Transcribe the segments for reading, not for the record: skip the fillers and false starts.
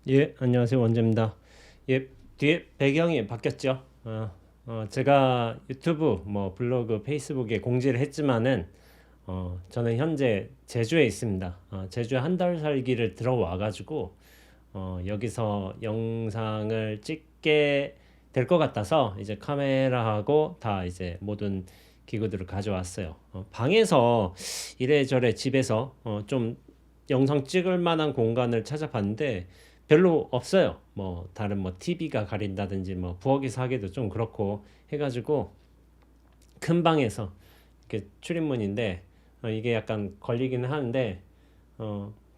예, 안녕하세요. 원재입니다. 예, 뒤에 배경이 바뀌었죠. 제가 유튜브, 뭐 블로그, 페이스북에 공지를 했지만은 저는 현재 제주에 있습니다. 제주에 한 달 살기를 들어와가지고 여기서 영상을 찍게 될 것 같아서 이제 카메라하고 다 이제 모든 기구들을 가져왔어요. 방에서 이래저래 집에서 좀 영상 찍을 만한 공간을 찾아봤는데 별로 없어요. 뭐 다른 뭐 TV가 가린다든지 뭐 부엌에서 하기도 좀 그렇고 해가지고 큰 방에서 이렇게 출입문인데 이게 약간 걸리기는 하는데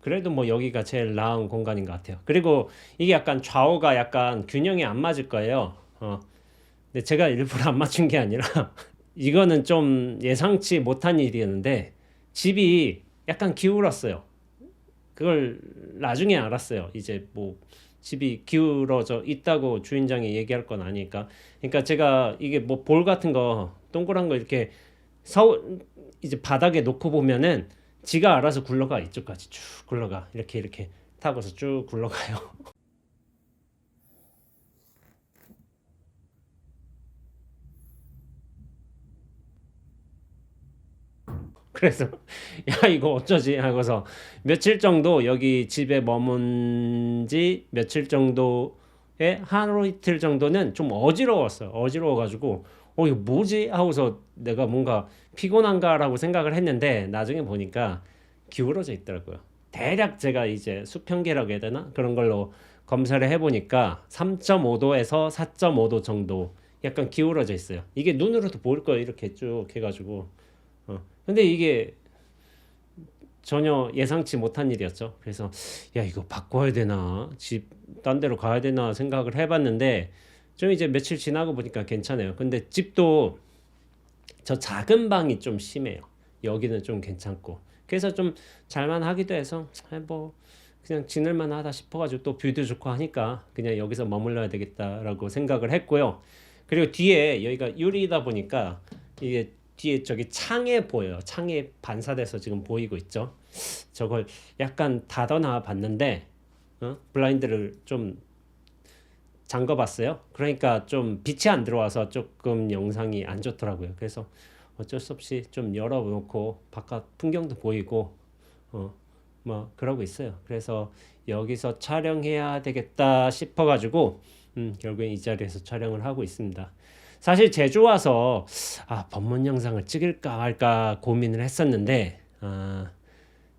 그래도 뭐 여기가 제일 나은 공간인 것 같아요. 그리고 이게 약간 좌우가 약간 균형이 안 맞을 거예요. 근데 제가 일부러 안 맞춘 게 아니라 이거는 좀 예상치 못한 일이었는데 집이 약간 기울었어요. 그걸 나중에 알았어요. 이제 뭐 집이 기울어져 있다고 주인장이 얘기할 건 아니니까. 그러니까 제가 이게 뭐 볼 같은 거 동그란 거 이렇게 서 이제 바닥에 놓고 보면은 지가 알아서 굴러가 이쪽까지 쭉 굴러가 이렇게 타고서 쭉 굴러가요. 그래서 야 이거 어쩌지 하고서 며칠 정도 여기 집에 머문 지 며칠 정도에 하루 이틀 정도는 좀 어지러웠어요. 어지러워가지고 이거 뭐지 하고서 내가 뭔가 피곤한가라고 생각을 했는데 나중에 보니까 기울어져 있더라고요. 대략 제가 이제 수평계라고 해야 되나 그런 걸로 검사를 해보니까 3.5도에서 4.5도 정도 약간 기울어져 있어요. 이게 눈으로도 보일 거예요. 이렇게 쭉 해가지고 근데 이게 전혀 예상치 못한 일이었죠. 그래서 야 이거 바꿔야 되나 집 딴 데로 가야 되나 생각을 해봤는데 좀 이제 며칠 지나고 보니까 괜찮아요. 근데 집도 저 작은 방이 좀 심해요. 여기는 좀 괜찮고 그래서 좀 잘만 하기도 해서 뭐 그냥 지낼만 하다 싶어가지고 또 뷰도 좋고 하니까 그냥 여기서 머물러야 되겠다라고 생각을 했고요. 그리고 뒤에 여기가 유리다 보니까 이게 뒤에 저기 창에 보여요. 창에 반사돼서 지금 보이고 있죠. 저걸 약간 닫아놔 봤는데 블라인드를 좀 잠궈 봤어요. 그러니까 좀 빛이 안 들어와서 조금 영상이 안 좋더라고요. 그래서 어쩔 수 없이 좀 열어놓고 바깥 풍경도 보이고 어, 뭐 그러고 있어요. 그래서 여기서 촬영해야 되겠다 싶어가지고 결국엔 이 자리에서 촬영을 하고 있습니다. 사실 제주 와서 법문 영상을 찍을까 말까 고민을 했었는데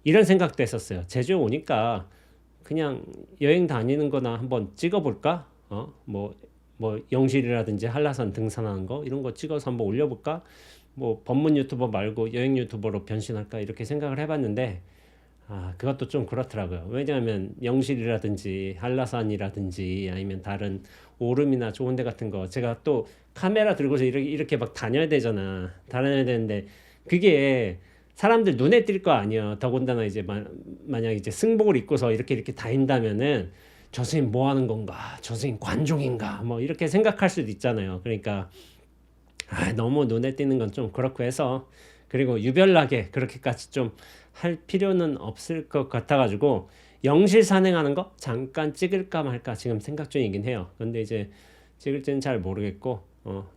이런 생각도 했었어요. 제주에 오니까 그냥 여행 다니는 거나 한번 찍어볼까? 뭐 영실이라든지 한라산 등산하는 거 이런 거 찍어서 한번 올려볼까? 뭐 법문 유튜버 말고 여행 유튜버로 변신할까 이렇게 생각을 해봤는데 그것도 좀 그렇더라고요. 왜냐하면 영실이라든지 한라산이라든지 아니면 다른 오름이나 좋은 데 같은 거 제가 또 카메라 들고서 이렇게 막 다녀야 되잖아. 다녀야 되는데 그게 사람들 눈에 띌 거 아니야. 더군다나 이제 만약 이제 승복을 입고서 이렇게 다닌다면은 저 스님 뭐 하는 건가? 저 스님 관종인가? 뭐 이렇게 생각할 수도 있잖아요. 그러니까 너무 눈에 띄는 건 좀 그렇고 해서 그리고 유별나게 그렇게까지 좀 할 필요는 없을 것 같아가지고 영실 산행하는 거 잠깐 찍을까 말까 지금 생각 중이긴 해요. 근데 이제 찍을지는 잘 모르겠고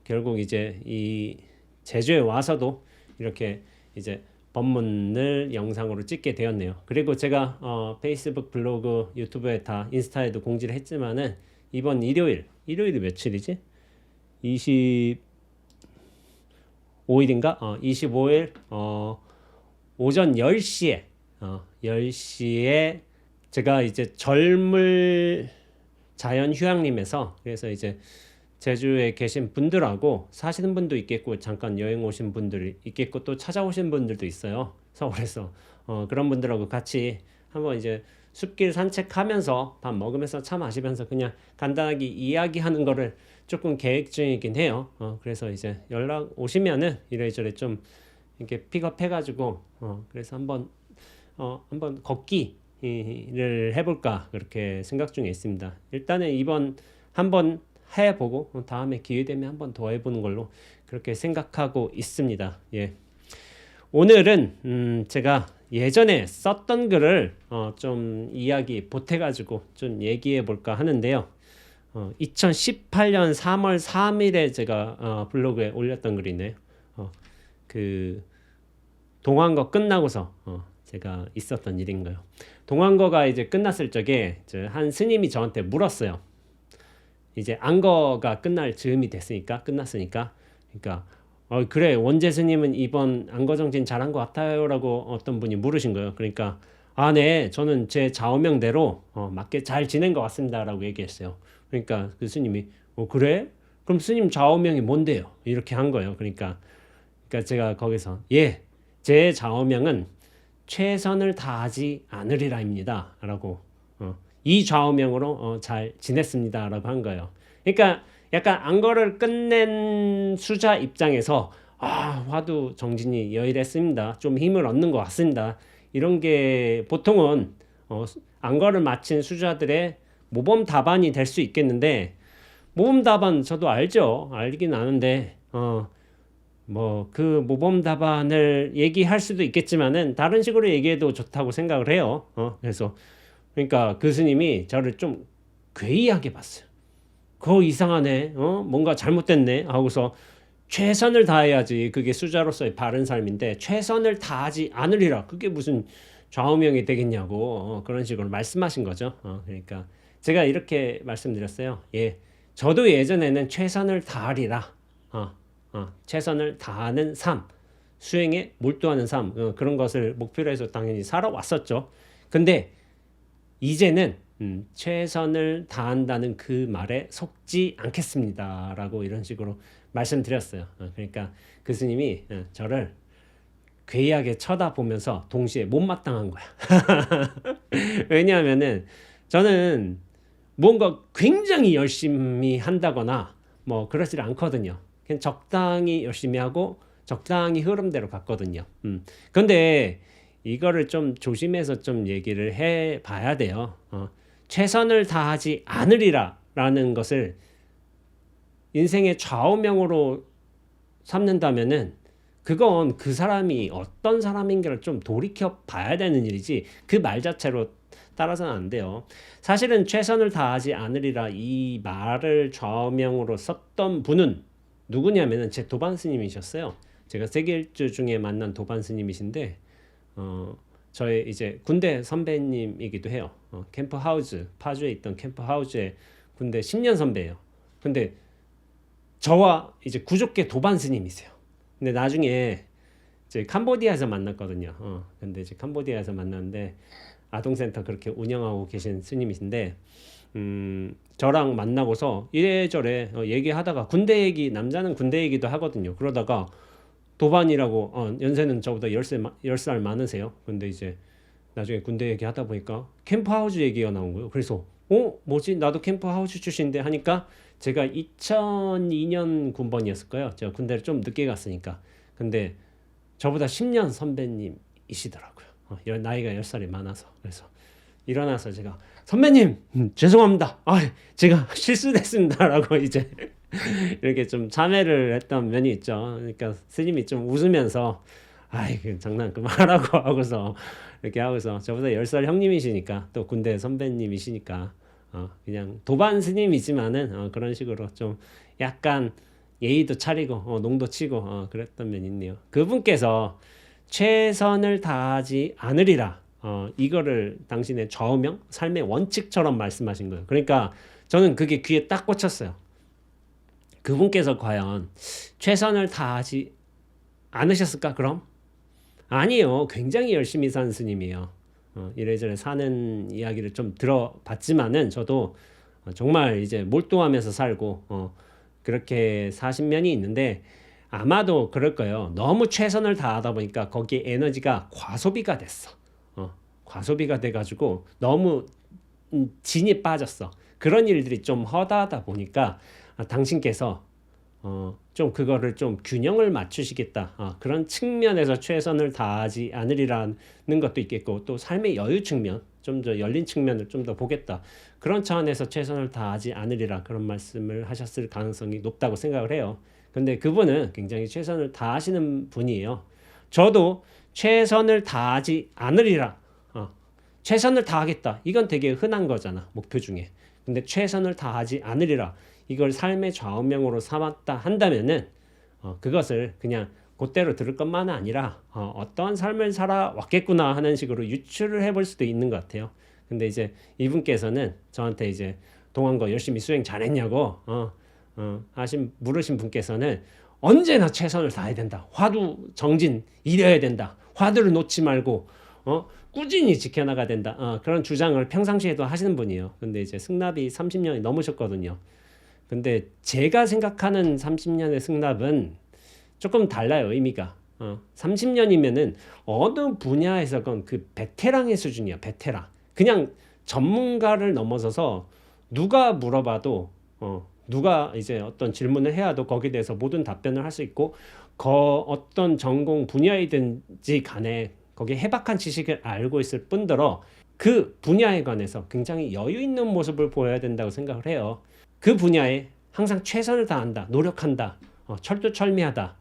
결국 이제 이 제주에 와서도 이렇게 이제 법문을 영상으로 찍게 되었네요. 그리고 제가 페이스북, 블로그, 유튜브에 다 인스타에도 공지를 했지만은 이번 일요일이 며칠이지? 25일인가? 25일 오전 10시에 10시에 제가 이제 젊을 자연 휴양림에서 그래서 이제 제주에 계신 분들하고 사시는 분도 있겠고 잠깐 여행 오신 분들이 있겠고 또 찾아오신 분들도 있어요. 서울에서 그런 분들하고 같이 한번 이제 숲길 산책하면서 밥 먹으면서 차 마시면서 그냥 간단하게 이야기하는 거를 조금 계획 중이긴 해요. 그래서 이제 연락 오시면은 이래저래 좀 이렇게 픽업해가지고 그래서 한번 걷기를 해볼까 그렇게 생각 중에 있습니다. 일단은 이번 한번 해보고 다음에 기회 되면 한번 더 해보는 걸로 그렇게 생각하고 있습니다. 예. 오늘은 제가 예전에 썼던 글을 좀 이야기 보태가지고 좀 얘기해 볼까 하는데요. 2018년 3월 3일에 제가 블로그에 올렸던 글이네요. 그 동안거 끝나고서 제가 있었던 일인가요? 동안거가 이제 끝났을 적에 한 스님이 저한테 물었어요. 이제 안거가 끝날 즈음이 됐으니까 끝났으니까 그러니까 그래 원재 스님은 이번 안거 정진 잘한 것 같아요라고 어떤 분이 물으신 거예요. 그러니까 네 저는 제 좌우명대로 맞게 잘 지낸 것 같습니다라고 얘기했어요. 그러니까 그 스님이 그래? 그럼 스님 좌우명이 뭔데요? 이렇게 한 거예요. 그러니까 제가 거기서 제 좌우명은 최선을 다하지 않으리라입니다. 라고 이 좌우명으로 잘 지냈습니다. 라고 한 거예요. 그러니까 약간 안거를 끝낸 수자 입장에서 화두 정진이 여일했습니다. 좀 힘을 얻는 것 같습니다. 이런 게 보통은 안거를 마친 수자들의 모범 답안이 될 수 있겠는데 모범 답안 저도 알긴 아는데 뭐 그 모범 답안을 얘기할 수도 있겠지만은 다른 식으로 얘기해도 좋다고 생각을 해요. 그래서 그러니까 그 스님이 저를 좀 괴이하게 봤어요. 그거 이상하네. 뭔가 잘못됐네. 하고서 최선을 다해야지. 그게 수자로서의 바른 삶인데 최선을 다하지 않으리라. 그게 무슨 좌우명이 되겠냐고 그런 식으로 말씀하신 거죠. 그러니까 제가 이렇게 말씀드렸어요. 저도 예전에는 최선을 다하리라. 최선을 다하는 삶, 수행에 몰두하는 삶 그런 것을 목표로 해서 당연히 살아왔었죠. 근데 이제는 최선을 다한다는 그 말에 속지 않겠습니다. 라고 이런 식으로 말씀드렸어요. 그러니까 그 스님이 저를 괴이하게 쳐다보면서 동시에 못마땅한 거야. 왜냐하면은 저는 뭔가 굉장히 열심히 한다거나 뭐 그러질 않거든요. 그냥 적당히 열심히 하고 적당히 흐름대로 갔거든요. 근데 이거를 좀 조심해서 좀 얘기를 해 봐야 돼요. 최선을 다하지 않으리라 라는 것을 인생의 좌우명으로 삼는다면은 그건 그 사람이 어떤 사람인가를 좀 돌이켜 봐야 되는 일이지 그 말 자체로 따라서는 안 돼요. 사실은 최선을 다하지 않으리라 이 말을 좌우명으로 썼던 분은 누구냐면은 제 도반 스님이셨어요. 제가 세계일주 중에 만난 도반 스님이신데 저의 이제 군대 선배님이기도 해요. 캠프 하우스 파주에 있던 캠프 하우스의 군대 10년 선배예요. 근데 저와 이제 구족계 도반 스님이세요. 근데 나중에 이제 캄보디아에서 만났거든요. 근데 이제 캄보디아에서 만났는데 아동센터 그렇게 운영하고 계신 스님이신데 저랑 만나고서 이래저래 얘기하다가 군대 얘기 남자는 군대 얘기도 하거든요. 그러다가 도반이라고 연세는 저보다 10살 많으세요. 근데 이제 나중에 군대 얘기하다 보니까 캠프하우스 얘기가 나온 거예요. 그래서 뭐지? 나도 캠프하우스 출신인데 하니까 제가 2002년 군번이었을 거예요. 제가 군대를 좀 늦게 갔으니까. 근데 저보다 10년 선배님이시더라고요. 나이가 10살이 많아서. 그래서 일어나서 제가 선배님 죄송합니다. 제가 실수됐습니다라고 이제 이렇게 좀 참회를 했던 면이 있죠. 그러니까 스님이 좀 웃으면서 장난 그만하라고 하고서 이렇게 하고서 저보다 10살 형님이시니까 또 군대 선배님이시니까 그냥 도반 스님이지만은 그런 식으로 좀 약간 예의도 차리고 농도 치고 그랬던 면이 있네요. 그분께서 최선을 다하지 않으리라 이거를 당신의 좌우명 삶의 원칙처럼 말씀하신 거예요. 그러니까 저는 그게 귀에 딱 꽂혔어요. 그분께서 과연 최선을 다하지 않으셨을까 그럼? 아니요. 굉장히 열심히 산 스님이에요. 이래저래 사는 이야기를 좀 들어봤지만은 저도 정말 이제 몰두하면서 살고 그렇게 사신 면이 있는데 아마도 그럴 거예요. 너무 최선을 다하다 보니까 거기에 에너지가 과소비가 됐어. 과소비가 돼가지고 너무 진이 빠졌어. 그런 일들이 좀 허다하다 보니까 당신께서 좀 그거를 좀 균형을 맞추시겠다. 그런 측면에서 최선을 다하지 않으리라는 것도 있겠고 또 삶의 여유 측면 좀 더 열린 측면을 좀 더 보겠다. 그런 차원에서 최선을 다하지 않으리라 그런 말씀을 하셨을 가능성이 높다고 생각을 해요. 근데 그분은 굉장히 최선을 다하시는 분이에요. 저도 최선을 다하지 않으리라. 최선을 다하겠다. 이건 되게 흔한 거잖아. 목표 중에. 근데 최선을 다하지 않으리라. 이걸 삶의 좌우명으로 삼았다 한다면은 그것을 그냥 그대로 들을 것만은 아니라 어떠한 삶을 살아왔겠구나 하는 식으로 유추를 해볼 수도 있는 것 같아요. 근데 이제 이분께서는 저한테 이제 동안거 열심히 수행 잘했냐고 물으신 분께서는 언제나 최선을 다해야 된다. 화두 정진 이뤄야 된다. 화두를 놓지 말고 꾸준히 지켜나가야 된다. 그런 주장을 평상시에도 하시는 분이에요. 근데 이제 승납이 30년이 넘으셨거든요. 근데 제가 생각하는 30년의 승납은 조금 달라요. 의미가 30년이면은 어느 분야에서건 그 베테랑의 수준이야. 베테랑. 그냥 전문가를 넘어서서 누가 물어봐도 누가 이제 어떤 질문을 해야도 거기에 대해서 모든 답변을 할 수 있고 어떤 전공 분야이든지 간에 거기에 해박한 지식을 알고 있을 뿐더러 그 분야에 관해서 굉장히 여유 있는 모습을 보여야 된다고 생각을 해요. 그 분야에 항상 최선을 다한다, 노력한다, 철두철미하다.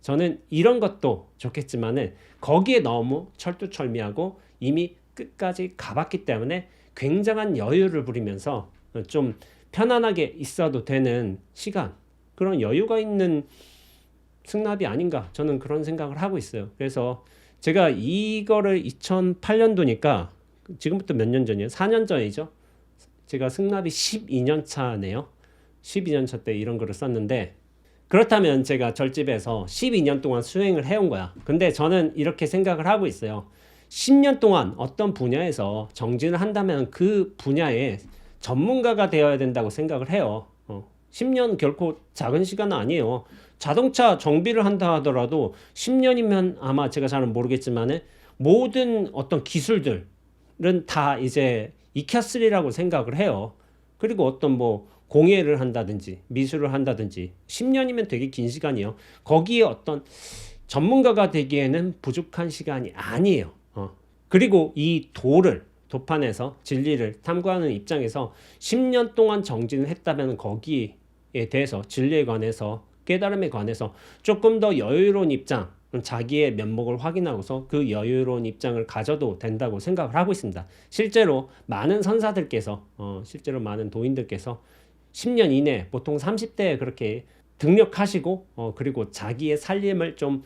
저는 이런 것도 좋겠지만은 거기에 너무 철두철미하고 이미 끝까지 가봤기 때문에 굉장한 여유를 부리면서 좀 편안하게 있어도 되는 시간, 그런 여유가 있는 승납이 아닌가, 저는 그런 생각을 하고 있어요. 그래서 제가 이거를 2008년도니까 지금부터 몇 년 전이에요? 4년 전이죠. 제가 승납이 12년 차네요. 12년 차 때 이런 글을 썼는데, 그렇다면 제가 절집에서 12년 동안 수행을 해온 거야. 근데 저는 이렇게 생각을 하고 있어요. 10년 동안 어떤 분야에서 정진을 한다면 그 분야에 전문가가 되어야 된다고 생각을 해요. 10년 결코 작은 시간은 아니에요. 자동차 정비를 한다 하더라도 10년이면 아마 제가 잘은 모르겠지만 모든 어떤 기술들은 다 이제 익혔으리라고 생각을 해요. 그리고 어떤 뭐 공예를 한다든지 미술을 한다든지 10년이면 되게 긴 시간이에요. 거기에 어떤 전문가가 되기에는 부족한 시간이 아니에요. 그리고 이 도판에서 진리를 탐구하는 입장에서 10년 동안 정진을 했다면 거기에 대해서 진리에 관해서 깨달음에 관해서 조금 더 여유로운 입장, 자기의 면목을 확인하고서 그 여유로운 입장을 가져도 된다고 생각을 하고 있습니다. 실제로 많은 선사들께서 실제로 많은 도인들께서 10년 이내 보통 30대에 그렇게 등력하시고 그리고 자기의 살림을 좀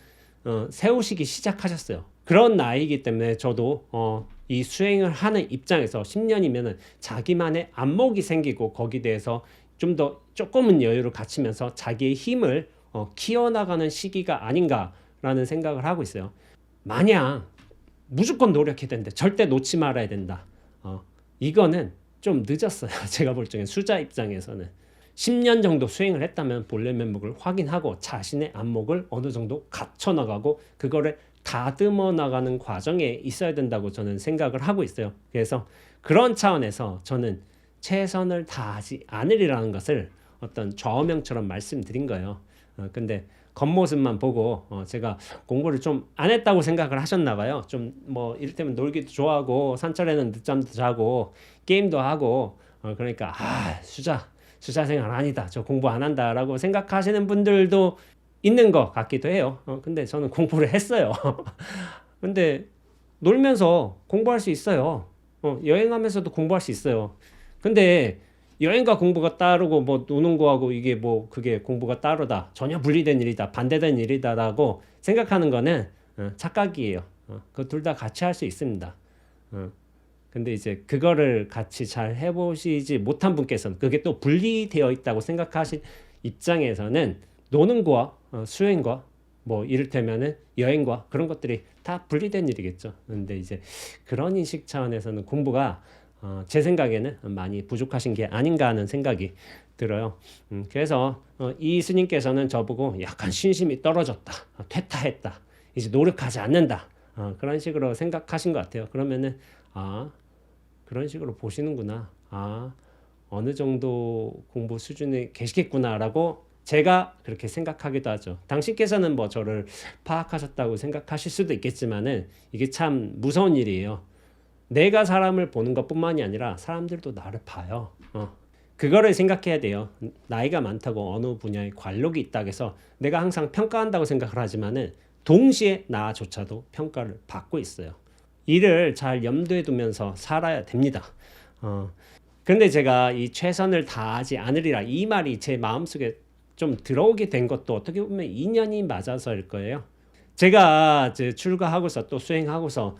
세우시기 시작하셨어요. 그런 나이이기 때문에 저도 이 수행을 하는 입장에서 10년이면은 자기만의 안목이 생기고 거기에 대해서 좀 더 조금은 여유를 갖추면서 자기의 힘을 키워나가는 시기가 아닌가라는 생각을 하고 있어요. 마냥 무조건 노력해야 된다, 절대 놓지 말아야 된다, 이거는 좀 늦었어요. 제가 볼 적엔 수자 입장에서는 10년 정도 수행을 했다면 본래 면목을 확인하고 자신의 안목을 어느 정도 갖춰나가고 그거를 다듬어 나가는 과정에 있어야 된다고 저는 생각을 하고 있어요. 그래서 그런 차원에서 저는 최선을 다하지 않으리라는 것을 어떤 좌우명처럼 말씀드린 거예요. 근데 겉모습만 보고 제가 공부를 좀 안 했다고 생각을 하셨나 봐요. 좀 뭐 이를테면 놀기도 좋아하고 산철에는 늦잠도 자고 게임도 하고 그러니까 수자 생활 아니다, 저 공부 안 한다라고 생각하시는 분들도 있는 것 같기도 해요. 근데 저는 공부를 했어요. 근데 놀면서 공부할 수 있어요. 여행하면서도 공부할 수 있어요. 근데 여행과 공부가 따르고 뭐 노는 거하고 이게 뭐 그게 공부가 따로다, 전혀 분리된 일이다, 반대된 일이다라고 생각하는 거는 착각이에요. 그 둘 다 같이 할 수 있습니다. 근데 이제 그거를 같이 잘 해보시지 못한 분께서는 그게 또 분리되어 있다고 생각하신 입장에서는 노는 거와 수행과 뭐 이를테면은 여행과 그런 것들이 다 분리된 일이겠죠. 근데 이제 그런 인식 차원에서는 공부가 제 생각에는 많이 부족하신 게 아닌가 하는 생각이 들어요. 그래서 이 스님께서는 저보고 약간 신심이 떨어졌다, 퇴타했다, 이제 노력하지 않는다, 그런 식으로 생각하신 것 같아요. 그러면은 그런 식으로 보시는구나, 어느 정도 공부 수준에 계시겠구나라고 제가 그렇게 생각하기도 하죠. 당신께서는 뭐 저를 파악하셨다고 생각하실 수도 있겠지만은 이게 참 무서운 일이에요. 내가 사람을 보는 것뿐만이 아니라 사람들도 나를 봐요. 그거를 생각해야 돼요. 나이가 많다고 어느 분야에 관록이 있다고 해서 내가 항상 평가한다고 생각을 하지만은 동시에 나조차도 평가를 받고 있어요. 이를 잘 염두에 두면서 살아야 됩니다. 근데 제가 이 최선을 다하지 않으리라 이 말이 제 마음속에 좀 들어오게 된 것도 어떻게 보면 인연이 맞아서일 거예요. 제가 이제 출가하고서 또 수행하고서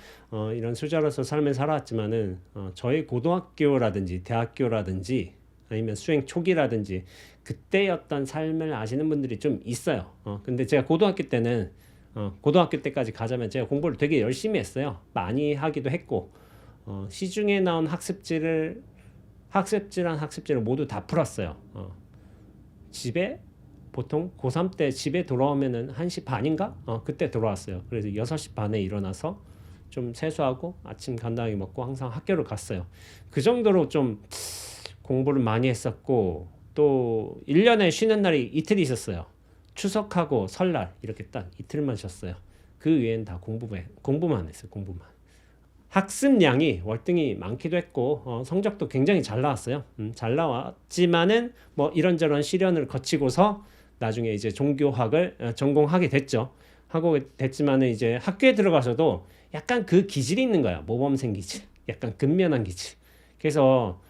이런 수자로서 삶을 살아왔지만은 저희 고등학교라든지 대학교라든지 아니면 수행 초기라든지 그때의 어떤 삶을 아시는 분들이 좀 있어요. 근데 제가 고등학교 때까지 가자면 제가 공부를 되게 열심히 했어요. 많이 하기도 했고 시중에 나온 학습지를 모두 다 풀었어요. 집에 보통 고3 때 집에 돌아오면은 1시 반인가? 그때 돌아왔어요. 그래서 6시 반에 일어나서 좀 세수하고 아침 간단하게 먹고 항상 학교를 갔어요. 그 정도로 좀 공부를 많이 했었고 또 1년에 쉬는 날이 이틀이 있었어요. 추석하고 설날 이렇게 딱 이틀만 쉬었어요. 그 외엔 다 공부만 했어요. 공부만. 학습량이 월등히 많기도 했고 성적도 굉장히 잘 나왔어요. 잘 나왔지만은 뭐 이런저런 시련을 거치고서 나중에 이제 종교학을 전공하게 됐죠. 하고 됐지만은 이제 학교에 들어가서도 약간 그 기질이 있는 거야. 모범생 기질. 약간 근면한 기질. 그래서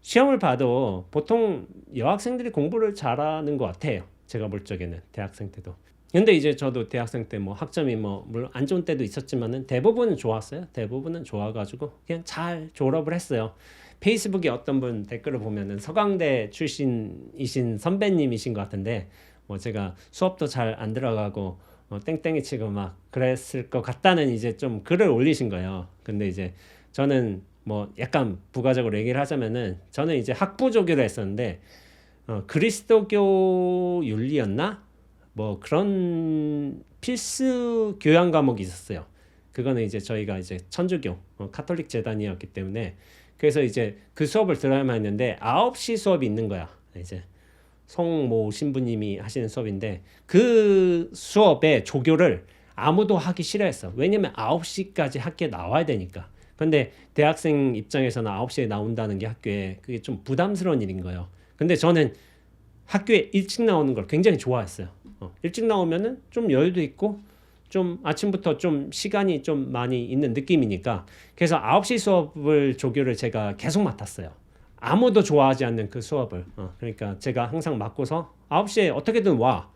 시험을 봐도 보통 여학생들이 공부를 잘하는 것 같아요. 제가 볼 적에는 대학생 때도. 근데 이제 저도 대학생 때 뭐 학점이 뭐 물론 안 좋은 때도 있었지만은 대부분은 좋았어요. 대부분은 좋아가지고 그냥 잘 졸업을 했어요. 페이스북에 어떤 분 댓글을 보면은 서강대 출신이신 선배님이신 것 같은데 뭐 제가 수업도 잘 안 들어가고 땡땡이 치고 막 그랬을 것 같다는 이제 좀 글을 올리신 거예요. 근데 이제 저는 뭐 약간 부가적으로 얘기를 하자면은 저는 이제 학부조교를 했었는데 그리스도교 윤리였나? 뭐 그런 필수 교양 과목이 있었어요. 그거는 이제 저희가 이제 천주교 카톨릭 재단이었기 때문에 그래서 이제 그 수업을 들어야만 했는데 9시 수업이 있는 거야. 이제 송모 신부님이 하시는 수업인데 그 수업에 조교를 아무도 하기 싫어했어. 왜냐면 9시까지 학교에 나와야 되니까. 근데 대학생 입장에서는 9시에 나온다는 게 학교에 그게 좀 부담스러운 일인 거예요. 근데 저는 학교에 일찍 나오는 걸 굉장히 좋아했어요. 일찍 나오면은 좀 여유도 있고 좀 아침부터 좀 시간이 좀 많이 있는 느낌이니까 그래서 9시 수업을 조교를 제가 계속 맡았어요. 아무도 좋아하지 않는 그 수업을. 그러니까 제가 항상 맡고서 9시에 어떻게든 와.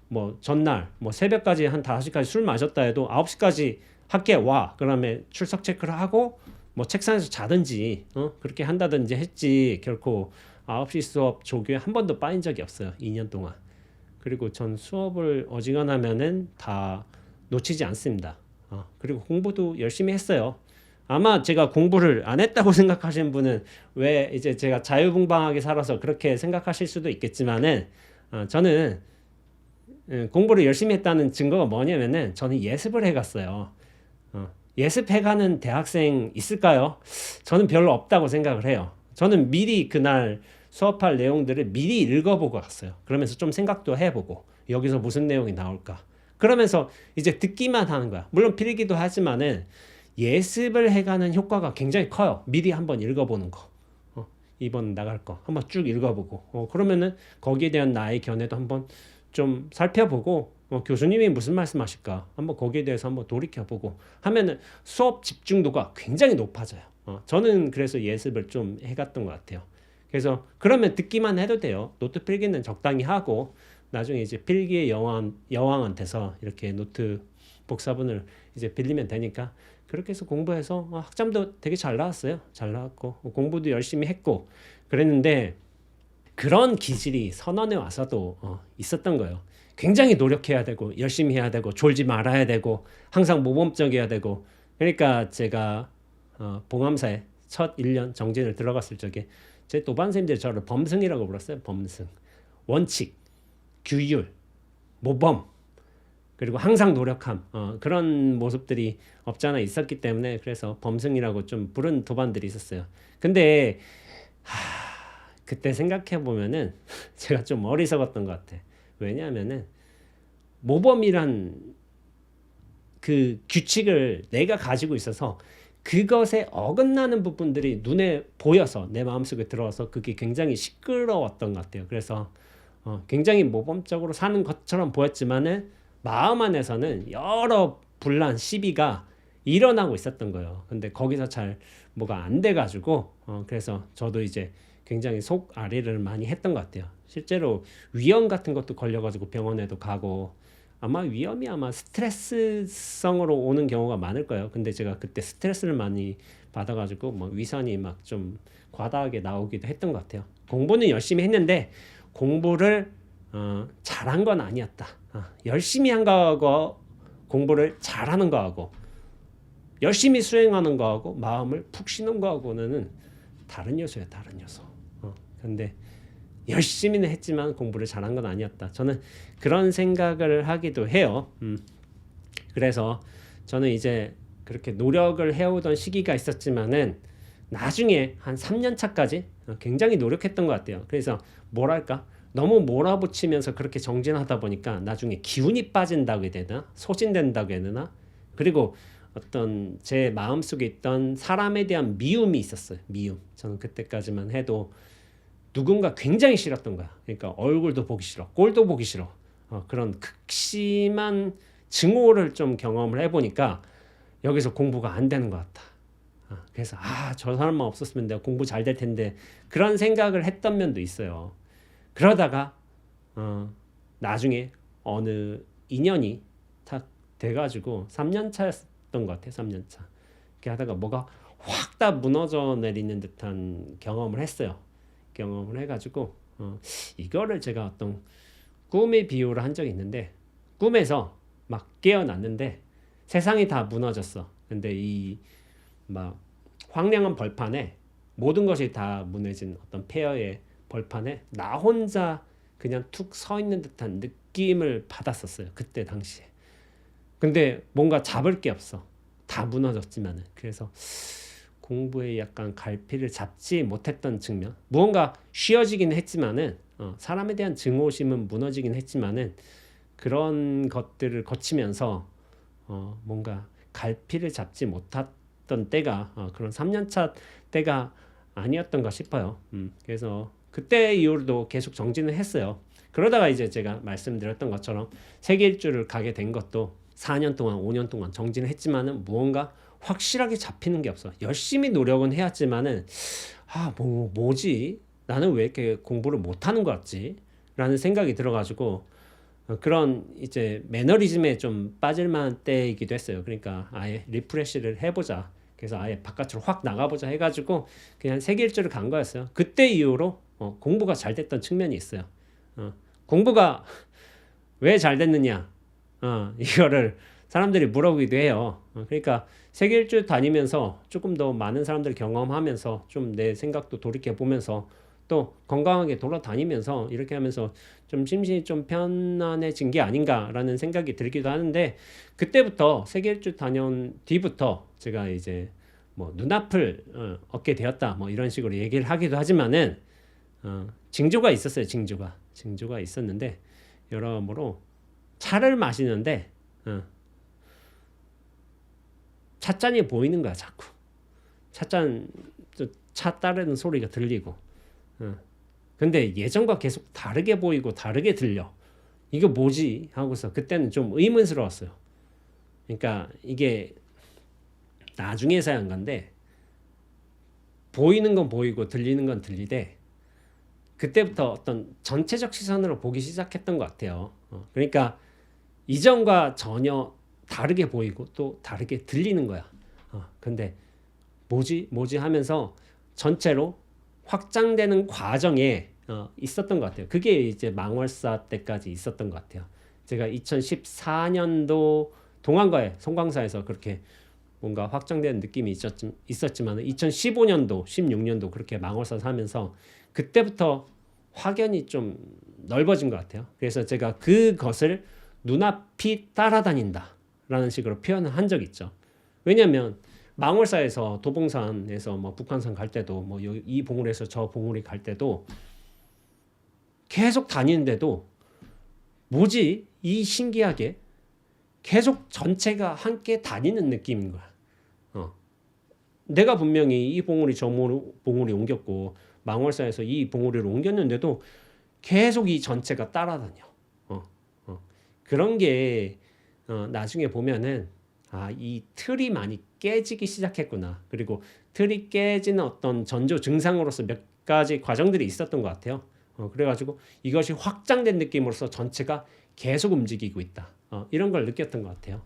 뭐 전날 뭐 새벽까지 한 5시까지 술 마셨다 해도 9시까지 학교에 와. 그다음에 출석 체크를 하고 뭐 책상에서 자든지 그렇게 한다든지 했지 결코 9시 수업 조교에 한 번도 빠진 적이 없어요. 2년 동안. 그리고 전 수업을 어지간하면은 다 놓치지 않습니다. 그리고 공부도 열심히 했어요. 아마 제가 공부를 안 했다고 생각하시는 분은 왜 이제 제가 자유분방하게 살아서 그렇게 생각하실 수도 있겠지만은 저는 공부를 열심히 했다는 증거가 뭐냐면은 저는 예습을 해갔어요. 예습해가는 대학생 있을까요? 저는 별로 없다고 생각을 해요. 저는 미리 그날 수업할 내용들을 미리 읽어보고 갔어요. 그러면서 좀 생각도 해보고 여기서 무슨 내용이 나올까. 그러면서 이제 듣기만 하는 거야. 물론 필기도 하지만은 예습을 해가는 효과가 굉장히 커요. 미리 한번 읽어보는 거. 이번 나갈 거 한번 쭉 읽어보고 그러면은 거기에 대한 나의 견해도 한번 좀 살펴보고 교수님이 무슨 말씀하실까 한번 거기에 대해서 한번 돌이켜보고 하면은 수업 집중도가 굉장히 높아져요. 저는 그래서 예습을 좀 해갔던 것 같아요. 그래서 그러면 듣기만 해도 돼요. 노트 필기는 적당히 하고 나중에 이제 필기의 여왕한테서 이렇게 노트 복사본을 이제 빌리면 되니까 그렇게 해서 공부해서 학점도 되게 잘 나왔어요. 잘 나왔고 공부도 열심히 했고 그랬는데 그런 기질이 선원에 와서도 있었던 거예요. 굉장히 노력해야 되고 열심히 해야 되고 졸지 말아야 되고 항상 모범적이어야 되고 그러니까 제가 봉암사에 첫 1년 정진을 들어갔을 적에 제 도반생들이 저를 범승이라고 불렀어요. 범승. 원칙, 규율, 모범 그리고 항상 노력함 그런 모습들이 없잖아 있었기 때문에 그래서 범승이라고 좀 부른 도반들이 있었어요. 근데 그때 생각해 보면은 제가 좀 어리석었던 것 같아. 왜냐하면은 모범이란 그 규칙을 내가 가지고 있어서 그것에 어긋나는 부분들이 눈에 보여서 내 마음속에 들어와서 그게 굉장히 시끄러웠던 것 같아요. 그래서 굉장히 모범적으로 사는 것처럼 보였지만은 마음 안에서는 여러 분란 시비가 일어나고 있었던 거예요. 근데 거기서 잘 뭐가 안 돼가지고 그래서 저도 이제 굉장히 속 아래를 많이 했던 것 같아요. 실제로 위염 같은 것도 걸려가지고 병원에도 가고 아마 위염이 아마 스트레스성으로 오는 경우가 많을 거예요. 근데 제가 그때 스트레스를 많이 받아가지고 뭐 위산이 막 좀 과다하게 나오기도 했던 것 같아요. 공부는 열심히 했는데 공부를 잘한 건 아니었다. 열심히 한 거하고 공부를 잘하는 거하고 열심히 수행하는 거하고 마음을 푹 쉬는 거하고는 다른 요소야, 다른 요소. 근데 열심히는 했지만 공부를 잘한 건 아니었다. 저는 그런 생각을 하기도 해요. 그래서 저는 이제 그렇게 노력을 해오던 시기가 있었지만은 나중에 한 3년 차까지 굉장히 노력했던 것 같아요. 그래서 뭐랄까 너무 몰아붙이면서 그렇게 정진하다 보니까 나중에 기운이 빠진다고 해야 되나 소진된다고 해야 되나 그리고 어떤 제 마음속에 있던 사람에 대한 미움이 있었어요. 미움. 저는 그때까지만 해도 누군가 굉장히 싫었던 거야. 그러니까 얼굴도 보기 싫어, 꼴도 보기 싫어. 그런 극심한 증오를 좀 경험을 해보니까 여기서 공부가 안 되는 것 같다. 그래서 저 사람만 없었으면 내가 공부 잘 될 텐데 그런 생각을 했던 면도 있어요. 그러다가 나중에 어느 인연이 딱 돼가지고 3년 차였던 것 같아요. 3년 차. 이렇게 하다가 뭐가 확 다 무너져 내리는 듯한 경험을 했어요. 경험을 해가지고 이거를 제가 어떤 꿈의 비유를 한 적이 있는데 꿈에서 막 깨어났는데 세상이 다 무너졌어. 근데 이 막 황량한 벌판에 모든 것이 다 무너진 어떤 폐허의 벌판에 나 혼자 그냥 툭 서 있는 듯한 느낌을 받았었어요. 그때 당시에. 근데 뭔가 잡을 게 없어. 다 무너졌지만은. 그래서 공부에 약간 갈피를 잡지 못했던 측면. 무언가 쉬어지긴 했지만은 사람에 대한 증오심은 무너지긴 했지만은 그런 것들을 거치면서 뭔가 갈피를 잡지 못했던 때가 그런 3년차 때가 아니었던가 싶어요. 그래서 그때 이후로도 계속 정진을 했어요. 그러다가 이제 제가 말씀드렸던 것처럼 세계 일주를 가게 된 것도 4년 동안 5년 동안 정진을 했지만은 무언가 확실하게 잡히는 게 없어. 열심히 노력은 해왔지만은 뭐지? 나는 왜 이렇게 공부를 못하는 것 같지? 라는 생각이 들어가지고 그런 이제 매너리즘에 좀 빠질만한 때이기도 했어요. 그러니까 아예 리프레시를 해보자. 그래서 아예 바깥으로 확 나가보자 해가지고 그냥 세계 일주를 간 거였어요. 그때 이후로 공부가 잘 됐던 측면이 있어요. 공부가 왜 잘 됐느냐? 이거를 사람들이 물어보기도 해요. 그러니까 세계 일주 다니면서 조금 더 많은 사람들 경험하면서 좀 내 생각도 돌이켜 보면서 또 건강하게 돌아다니면서 이렇게 하면서 좀 심신이 좀 편안해진 게 아닌가라는 생각이 들기도 하는데 그때부터 세계 일주 다녀온 뒤부터 제가 이제 뭐 눈앞을 얻게 되었다 뭐 이런 식으로 얘기를 하기도 하지만은 징조가 있었어요. 징조가 있었는데 여러모로 차를 마시는데 찻잔이 보이는 거야 자꾸. 차 따르는 소리가 들리고 근데 예전과 계속 다르게 보이고 다르게 들려. 이거 뭐지? 하고서 그때는 좀 의문스러웠어요. 그러니까 이게 나중에서야 한 건데 보이는 건 보이고 들리는 건 들리되 그때부터 어떤 전체적 시선으로 보기 시작했던 것 같아요. 그러니까 이전과 전혀 다르게 보이고 또 다르게 들리는 거야. 근데 뭐지 하면서 전체로 확장되는 과정에 있었던 것 같아요. 그게 이제 망월사 때까지 있었던 것 같아요. 제가 2014년도 동안과의 송광사에서 그렇게 뭔가 확장되는 느낌이 있었지만 2015년도, 16년도 그렇게 망월사 사면서 그때부터 확연히 좀 넓어진 것 같아요. 그래서 제가 그것을 눈앞이 따라다닌다 라는 식으로 표현을 한 적이 있죠. 왜냐하면 망월사에서 도봉산에서 뭐 북한산 갈 때도 뭐 이 봉우리에서 저 봉우리 갈 때도 계속 다니는데도 뭐지? 이 신기하게 계속 전체가 함께 다니는 느낌인 거야. 내가 분명히 이 봉우리 저 봉우리 옮겼고 망월사에서 이 봉우리를 옮겼는데도 계속 이 전체가 따라다녀. 그런 게 나중에 보면은 이 틀이 많이 깨지기 시작했구나. 그리고 틀이 깨지는 어떤 전조 증상으로서 몇 가지 과정들이 있었던 것 같아요. 그래가지고 이것이 확장된 느낌으로서 전체가 계속 움직이고 있다. 이런 걸 느꼈던 것 같아요.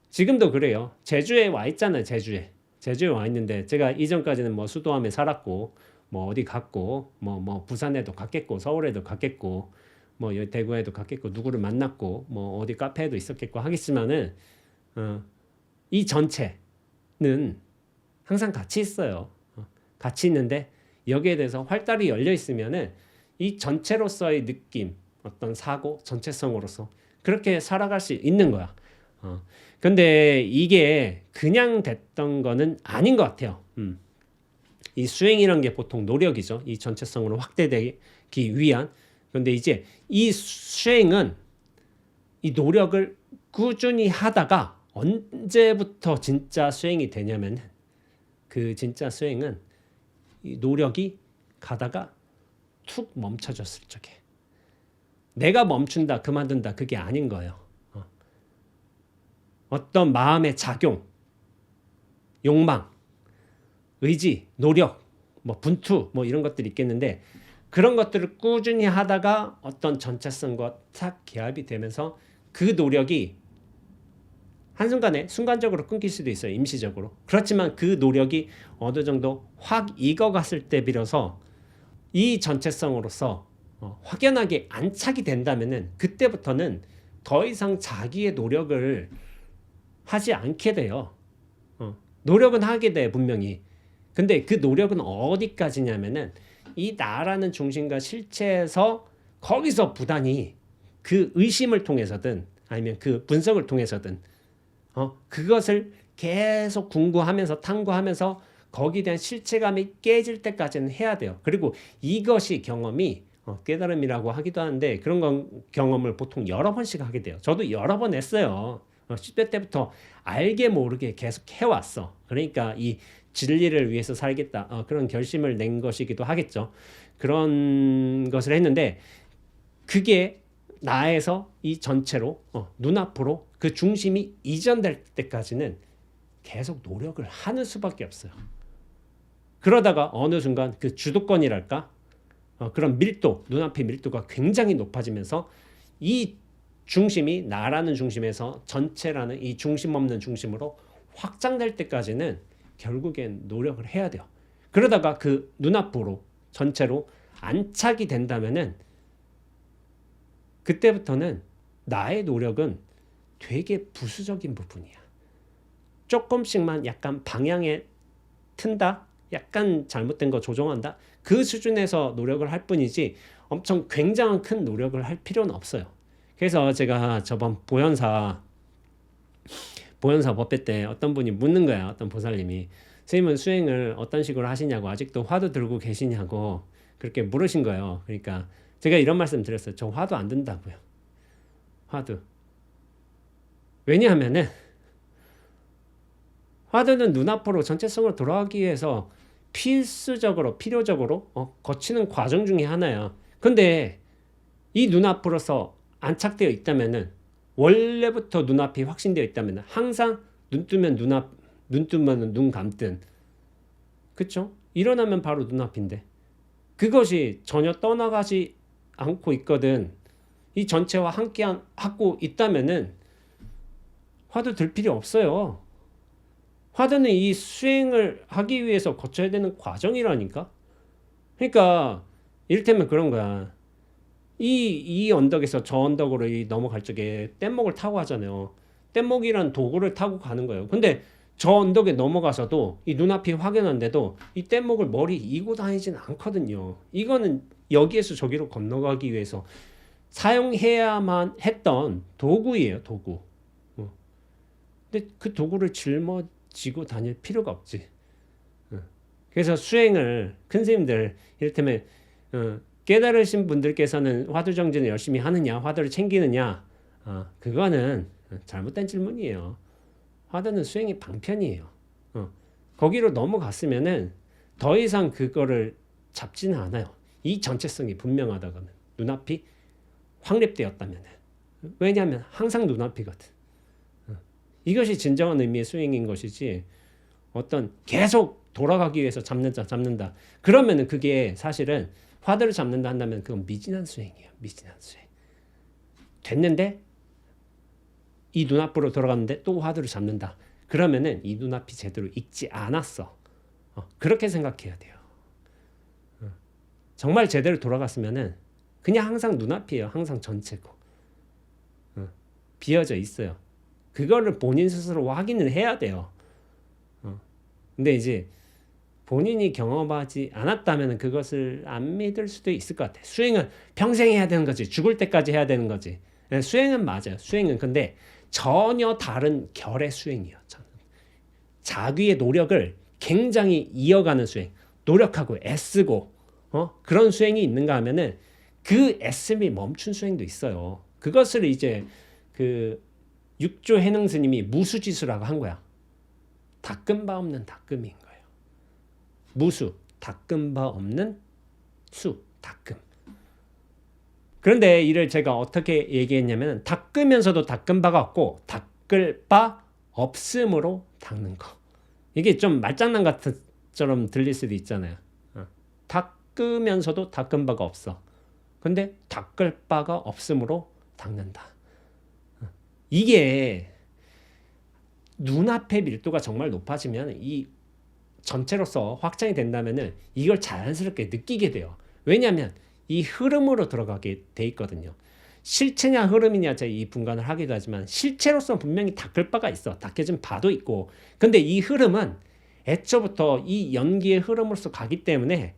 지금도 그래요. 제주에 와 있잖아요. 제주에 와 있는데 제가 이전까지는 뭐 수도함에 살았고 뭐 어디 갔고 뭐 부산에도 갔겠고 서울에도 갔겠고 뭐 여기 대구에도 갔겠고 누구를 만났고 뭐 어디 카페에도 있었겠고 하겠지만은 이 전체는 항상 같이 있어요. 같이 있는데 여기에 대해서 활달이 열려 있으면은 이 전체로서의 느낌, 어떤 사고, 전체성으로서 그렇게 살아갈 수 있는 거야. 근데 이게 그냥 됐던 거는 아닌 것 같아요. 이 수행이란 게 보통 노력이죠. 이 전체성으로 확대되기 위한. 근데 이제 이 수행은 이 노력을 꾸준히 하다가 언제부터 진짜 수행이 되냐면 그 진짜 수행은 이 노력이 가다가 툭 멈춰졌을 적에 내가 멈춘다 그만둔다 그게 아닌 거예요. 어떤 마음의 작용, 욕망, 의지, 노력, 뭐 분투 뭐 이런 것들이 있겠는데 그런 것들을 꾸준히 하다가 어떤 전체성과 탁 결합이 되면서 그 노력이 한순간에 순간적으로 끊길 수도 있어요. 임시적으로. 그렇지만 그 노력이 어느 정도 확 익어갔을 때 비로소 이 전체성으로서 확연하게 안착이 된다면은 그때부터는 더 이상 자기의 노력을 하지 않게 돼요. 노력은 하게 돼 분명히. 근데 그 노력은 어디까지냐면은 이 나라는 중심과 실체에서 거기서 부단히 그 의심을 통해서든 아니면 그 분석을 통해서든 그것을 계속 궁구하면서 탐구하면서 거기에 대한 실체감이 깨질 때까지는 해야 돼요. 그리고 이것이 경험이 깨달음이라고 하기도 하는데 그런 경험을 보통 여러 번씩 하게 돼요. 저도 여러 번 했어요. 10대 때부터 알게 모르게 계속 해왔어. 그러니까 이 진리를 위해서 살겠다. 그런 결심을 낸 것이기도 하겠죠. 그런 것을 했는데 그게 나에서 이 전체로 눈앞으로 그 중심이 이전될 때까지는 계속 노력을 하는 수밖에 없어요. 그러다가 어느 순간 그 주도권이랄까 그런 밀도, 눈앞의 밀도가 굉장히 높아지면서 이 중심이 나라는 중심에서 전체라는 이 중심 없는 중심으로 확장될 때까지는 결국엔 노력을 해야 돼요. 그러다가 그 눈앞으로 전체로 안착이 된다면은 그때부터는 나의 노력은 되게 부수적인 부분이야. 조금씩만 약간 방향에 튼다? 약간 잘못된 거 조정한다? 그 수준에서 노력을 할 뿐이지 엄청 굉장한 큰 노력을 할 필요는 없어요. 그래서 제가 저번 보현사 법회 때 어떤 분이 묻는 거야. 어떤 보살님이 선생님은 수행을 어떤 식으로 하시냐고 아직도 화두 들고 계시냐고 그렇게 물으신 거예요. 그러니까 제가 이런 말씀 드렸어요. 저 화두 안 든다고요. 화두. 왜냐하면은 화두는 눈앞으로 전체성으로 돌아가기 위해서 필요적으로 거치는 과정 중에 하나야. 근데 이 눈앞으로서 안착되어 있다면은 원래부터 눈앞이 확신되어 있다면 항상 눈 뜨면 눈 뜨면 눈 감든 그쵸? 일어나면 바로 눈앞인데 그것이 전혀 떠나가지 않고 있거든. 이 전체와 함께 하고 있다면은 화두 들 필요 없어요. 화두는 이 수행을 하기 위해서 거쳐야 되는 과정이라니까. 그러니까 이를테면 그런 거야. 이 언덕에서 저 언덕으로 넘어갈 적에 뗏목을 타고 하잖아요. 뗏목이란 도구를 타고 가는 거예요. 근데 저 언덕에 넘어가서도 이 눈앞이 확연한데도 이 뗏목을 머리 이고 다니지는 않거든요. 이거는 여기에서 저기로 건너가기 위해서 사용해야만 했던 도구예요, 도구. 근데 그 도구를 짊어지고 다닐 필요가 없지. 그래서 수행을 큰 스님들 이를테면 깨달으신 분들께서는 화두 정진을 열심히 하느냐, 화두를 챙기느냐, 그거는 잘못된 질문이에요. 화두는 수행의 방편이에요. 거기로 넘어갔으면은 더 이상 그거를 잡지는 않아요. 이 전체성이 분명하다고는 눈앞이 확립되었다면은 왜냐하면 항상 눈앞이거든. 이것이 진정한 의미의 수행인 것이지 어떤 계속 돌아가기 위해서 잡는다. 그러면은 그게 사실은 화두를 잡는다 한다면 그건 미진한 수행이에요. 미진한 수행. 됐는데 이 눈앞으로 돌아갔는데 또 화두를 잡는다. 그러면은 이 눈앞이 제대로 익지 않았어. 그렇게 생각해야 돼요. 정말 제대로 돌아갔으면은 그냥 항상 눈앞이에요. 항상 전체고. 비어져 있어요. 그거를 본인 스스로 확인을 해야 돼요. 근데 이제 본인이 경험하지 않았다면 그것을 안 믿을 수도 있을 것 같아. 수행은 평생 해야 되는 거지. 죽을 때까지 해야 되는 거지. 수행은 맞아요. 수행은 근데 전혀 다른 결의 수행이에요. 자기의 노력을 굉장히 이어가는 수행. 노력하고 애쓰고 그런 수행이 있는가 하면은 그 애씀이 멈춘 수행도 있어요. 그것을 이제 그 육조 해능 스님이 무수지수라고 한 거야. 닦은 바 없는 닦음인 거예요. 무수, 닦은 바 없는 수, 닦음. 그런데 이를 제가 어떻게 얘기했냐면 닦으면서도 닦은 바가 없고 닦을 바 없음으로 닦는 거. 이게 좀 말장난 같은 처럼 들릴 수도 있잖아요. 닦으면서도 닦은 바가 없어. 근데 닦을 바가 없음으로 닦는다. 이게 눈앞의 밀도가 정말 높아지면 이 전체로서 확장이 된다면은 이걸 자연스럽게 느끼게 돼요. 왜냐하면 이 흐름으로 들어가게 돼 있거든요. 실체냐 흐름이냐 제가 이 분간을 하기도 하지만 실체로서 분명히 닦을 바가 있어. 닦여진 바도 있고. 근데 이 흐름은 애초부터 이 연기의 흐름으로서 가기 때문에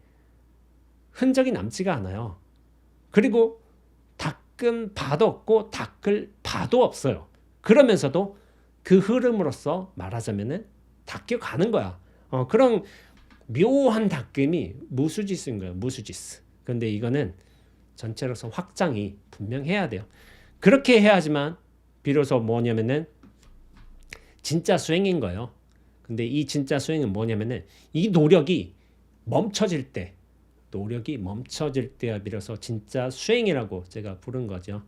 흔적이 남지가 않아요. 그리고 닦은 바도 없고 닦을 바도 없어요. 그러면서도 그 흐름으로서 말하자면은 닦여가는 거야. 그런 묘한 닦음이 무수지수인 거예요. 무수지수. 근데 이거는 전체로서 확장이 분명해야 돼요. 그렇게 해야지만 비로소 뭐냐면은 진짜 수행인 거예요. 근데 이 진짜 수행은 뭐냐면은 이 노력이 멈춰질 때야 비로소 진짜 수행이라고 제가 부른 거죠.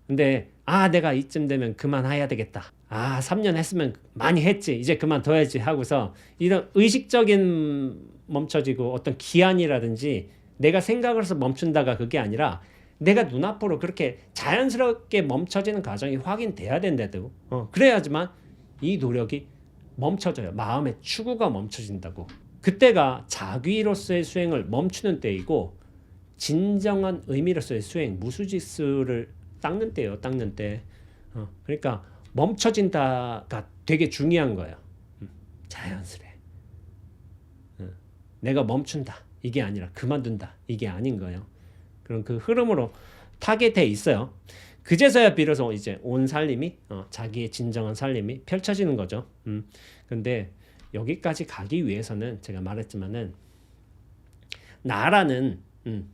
근데 내가 이쯤 되면 그만해야 되겠다. 3년 했으면 많이 했지. 이제 그만둬야지 하고서 이런 의식적인 멈춰지고 어떤 기한이라든지 내가 생각을 해서 멈춘다가 그게 아니라 내가 눈앞으로 그렇게 자연스럽게 멈춰지는 과정이 확인돼야 된다도 그래야지만 이 노력이 멈춰져요. 마음의 추구가 멈춰진다고. 그때가 자귀로서의 수행을 멈추는 때이고 진정한 의미로서의 수행, 무수지수를 닦는 때예요. 닦는 때. 그러니까 멈춰진다가 되게 중요한 거예요. 자연스레. 내가 멈춘다. 이게 아니라 그만둔다. 이게 아닌 거예요. 그럼 그 흐름으로 타게 돼 있어요. 그제서야 비로소 이제 온 살림이 자기의 진정한 살림이 펼쳐지는 거죠. 근데 여기까지 가기 위해서는 제가 말했지만은 나라는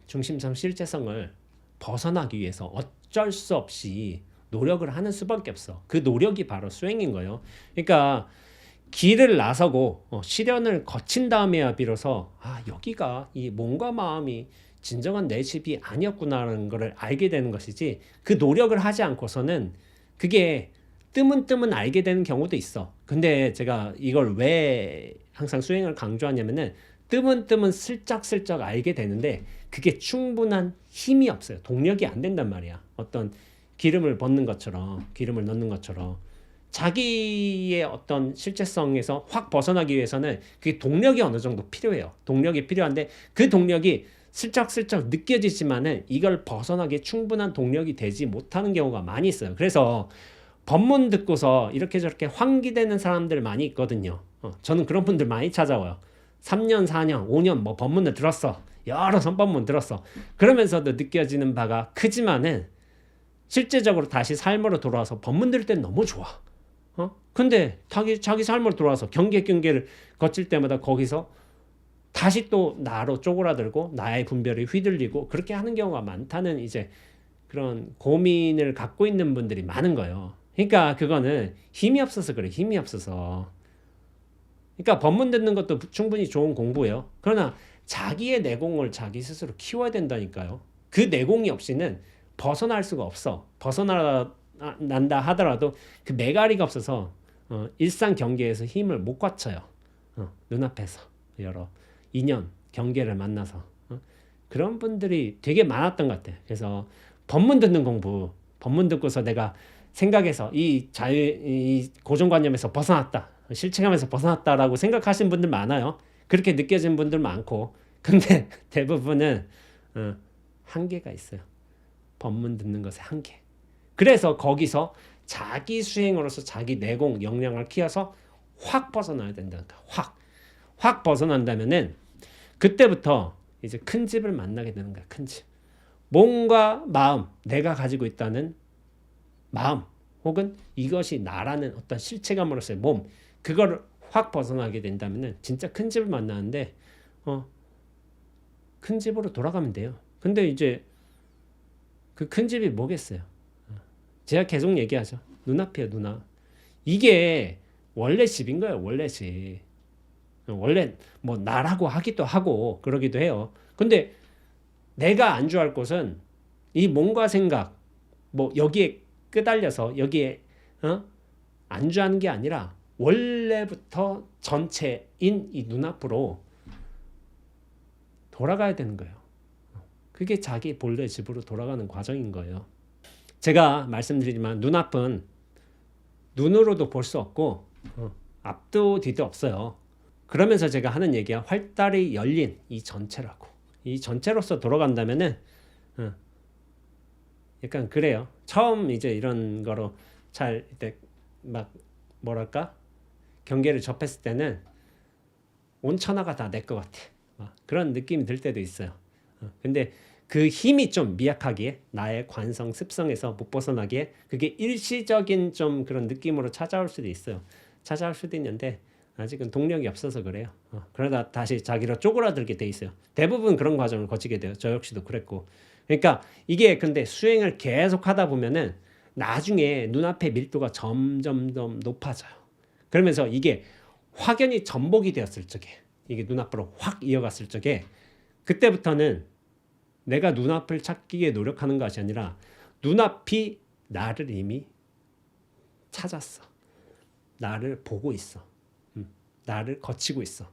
중심성 실제성을 벗어나기 위해서 어쩔 수 없이 노력을 하는 수밖에 없어. 그 노력이 바로 수행인 거예요. 그러니까 길을 나서고 시련을 거친 다음에야 비로소 여기가 이 몸과 마음이 진정한 내 집이 아니었구나라는 것을 알게 되는 것이지 그 노력을 하지 않고서는 그게 뜨문뜨문 알게 되는 경우도 있어. 근데 제가 이걸 왜 항상 수행을 강조하냐면은 뜨문뜨문 슬쩍슬쩍 알게 되는데 그게 충분한 힘이 없어요. 동력이 안 된단 말이야. 어떤 기름을 붓는 것처럼, 기름을 넣는 것처럼 자기의 어떤 실체성에서 확 벗어나기 위해서는 그게 동력이 어느 정도 필요해요. 동력이 필요한데 그 동력이 슬쩍슬쩍 느껴지지만은 이걸 벗어나기에 충분한 동력이 되지 못하는 경우가 많이 있어요. 그래서 법문 듣고서 이렇게 저렇게 환기되는 사람들 많이 있거든요. 저는 그런 분들 많이 찾아와요. 3년, 4년, 5년 뭐 법문을 들었어. 여러 선법문 들었어. 그러면서도 느껴지는 바가 크지만은 실제적으로 다시 삶으로 돌아와서 법문 들을 땐 너무 좋아. 근데 자기 삶으로 돌아와서 경계를 거칠 때마다 거기서 다시 또 나로 쪼그라들고 나의 분별이 휘둘리고 그렇게 하는 경우가 많다는 이제 그런 고민을 갖고 있는 분들이 많은 거예요. 그러니까 그거는 힘이 없어서 그래. 힘이 없어서. 그러니까 법문 듣는 것도 충분히 좋은 공부예요. 그러나 자기의 내공을 자기 스스로 키워야 된다니까요. 그 내공이 없이는 벗어날 수가 없어. 벗어난다 하더라도 그 매가리가 없어서 일상 경계에서 힘을 못 갖춰요. 눈앞에서 여러 인연 경계를 만나서 그런 분들이 되게 많았던 것 같아. 그래서 법문 듣는 공부, 법문 듣고서 내가 생각해서 이 고정관념에서 벗어났다, 실체감에서 벗어났다라고 생각하시는 분들 많아요. 그렇게 느껴지는 분들 많고, 근데 대부분은 한계가 있어요. 법문 듣는 것에 한계. 그래서 거기서 자기 수행으로서 자기 내공 역량을 키워서 확 벗어나야 된다니까. 확 벗어난다면은 그때부터 이제 큰 집을 만나게 되는 거야. 큰 집. 몸과 마음, 내가 가지고 있다는 마음, 혹은 이것이 나라는 어떤 실체감으로서의 몸, 그거를 확 벗어나게 된다면은 진짜 큰 집을 만나는데 큰 집으로 돌아가면 돼요. 근데 이제 그 큰 집이 뭐겠어요? 제가 계속 얘기하죠. 눈앞이에요, 눈앞. 이게 원래 집인 거예요, 원래 집. 원래 뭐 나라고 하기도 하고 그러기도 해요. 근데 내가 안주할 곳은 이 몸과 생각, 뭐 여기에 끄달려서 여기에 안주하는 게 아니라 원래부터 전체인 이 눈앞으로 돌아가야 되는 거예요. 그게 자기 본래 집으로 돌아가는 과정인 거예요. 제가 말씀드리지만 눈앞은 눈으로도 볼 수 없고 앞도 뒤도 없어요. 그러면서 제가 하는 얘기가 활달이 열린 이 전체라고. 이 전체로서 돌아간다면은 약간 그래요. 처음 이제 이런 거로 잘 이때 막 뭐랄까 경계를 접했을 때는 온 천하가 다 내 것 같아. 그런 느낌이 들 때도 있어요. 근데 그 힘이 좀 미약하기에 나의 관성 습성에서 못 벗어나기에 그게 일시적인 좀 그런 느낌으로 찾아올 수도 있어요. 찾아올 수도 있는데 아직은 동력이 없어서 그래요. 그러다 다시 자기로 쪼그라들게 돼 있어요. 대부분 그런 과정을 거치게 돼요. 저 역시도 그랬고. 그러니까 이게 근데 수행을 계속 하다 보면은 나중에 눈앞의 밀도가 점점 높아져요. 그러면서 이게 확연히 전복이 되었을 적에, 이게 눈앞으로 확 이어갔을 적에, 그때부터는 내가 눈앞을 찾기에 노력하는 것이 아니라 눈앞이 나를 이미 찾았어. 나를 보고 있어. 나를 거치고 있어.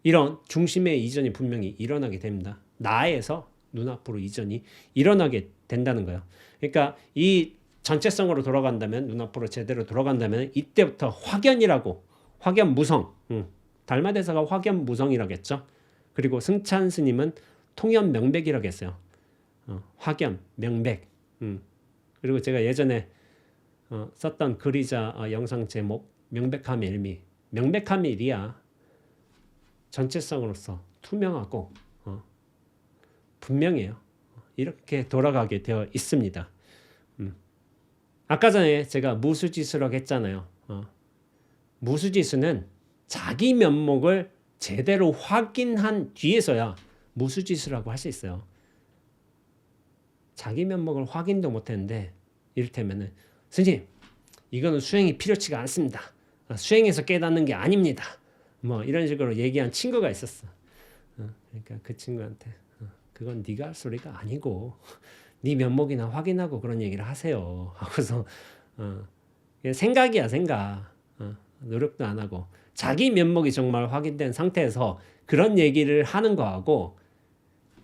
이런 중심의 이전이 분명히 일어나게 됩니다. 나에서 눈앞으로 이전이 일어나게 된다는 거예요. 그러니까 이 전체성으로 돌아간다면, 눈앞으로 제대로 돌아간다면 이때부터 확연이라고, 확연무성, 달마대사가 확연무성이라겠죠. 그리고 승찬 스님은 통연명백이라고 했어요. 확연, 명백. 그리고 제가 예전에 썼던 글이자 영상 제목 명백함의 일미. 명백함의 일이야. 전체성으로서 투명하고 분명해요. 이렇게 돌아가게 되어 있습니다. 아까 전에 제가 무수지수라고 했잖아요. 무수지수는 자기 면목을 제대로 확인한 뒤에서야 무수지수라고 할 수 있어요. 자기 면목을 확인도 못했는데 이를테면은 스님 이거는 수행이 필요치가 않습니다. 수행해서 깨닫는 게 아닙니다. 뭐 이런 식으로 얘기한 친구가 있었어. 그러니까 그 친구한테 그건 네가 할 소리가 아니고 네 면목이나 확인하고 그런 얘기를 하세요. 하고서 생각이야 생각. 노력도 안 하고 자기 면목이 정말 확인된 상태에서 그런 얘기를 하는 거하고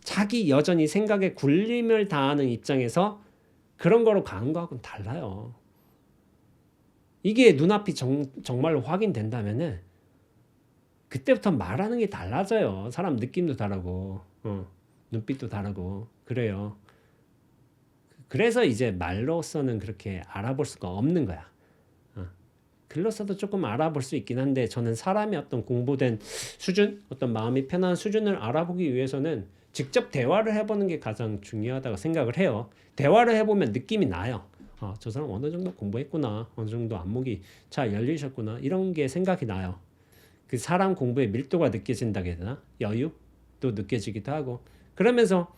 자기 여전히 생각에 굴림을 당하는 입장에서 그런 거로 가는 거하고는 달라요. 이게 눈앞이 정말로 확인된다면은 그때부터 말하는 게 달라져요. 사람 느낌도 다르고 눈빛도 다르고 그래요. 그래서 이제 말로서는 그렇게 알아볼 수가 없는 거야. 글로서도 조금 알아볼 수 있긴 한데 저는 사람의 어떤 공부된 수준, 어떤 마음이 편한 수준을 알아보기 위해서는 직접 대화를 해보는 게 가장 중요하다고 생각을 해요. 대화를 해보면 느낌이 나요. 저 사람 어느 정도 공부했구나, 어느 정도 안목이 잘 열리셨구나, 이런 게 생각이 나요. 그 사람 공부의 밀도가 느껴진다고 해야 되나? 여유도 느껴지기도 하고 그러면서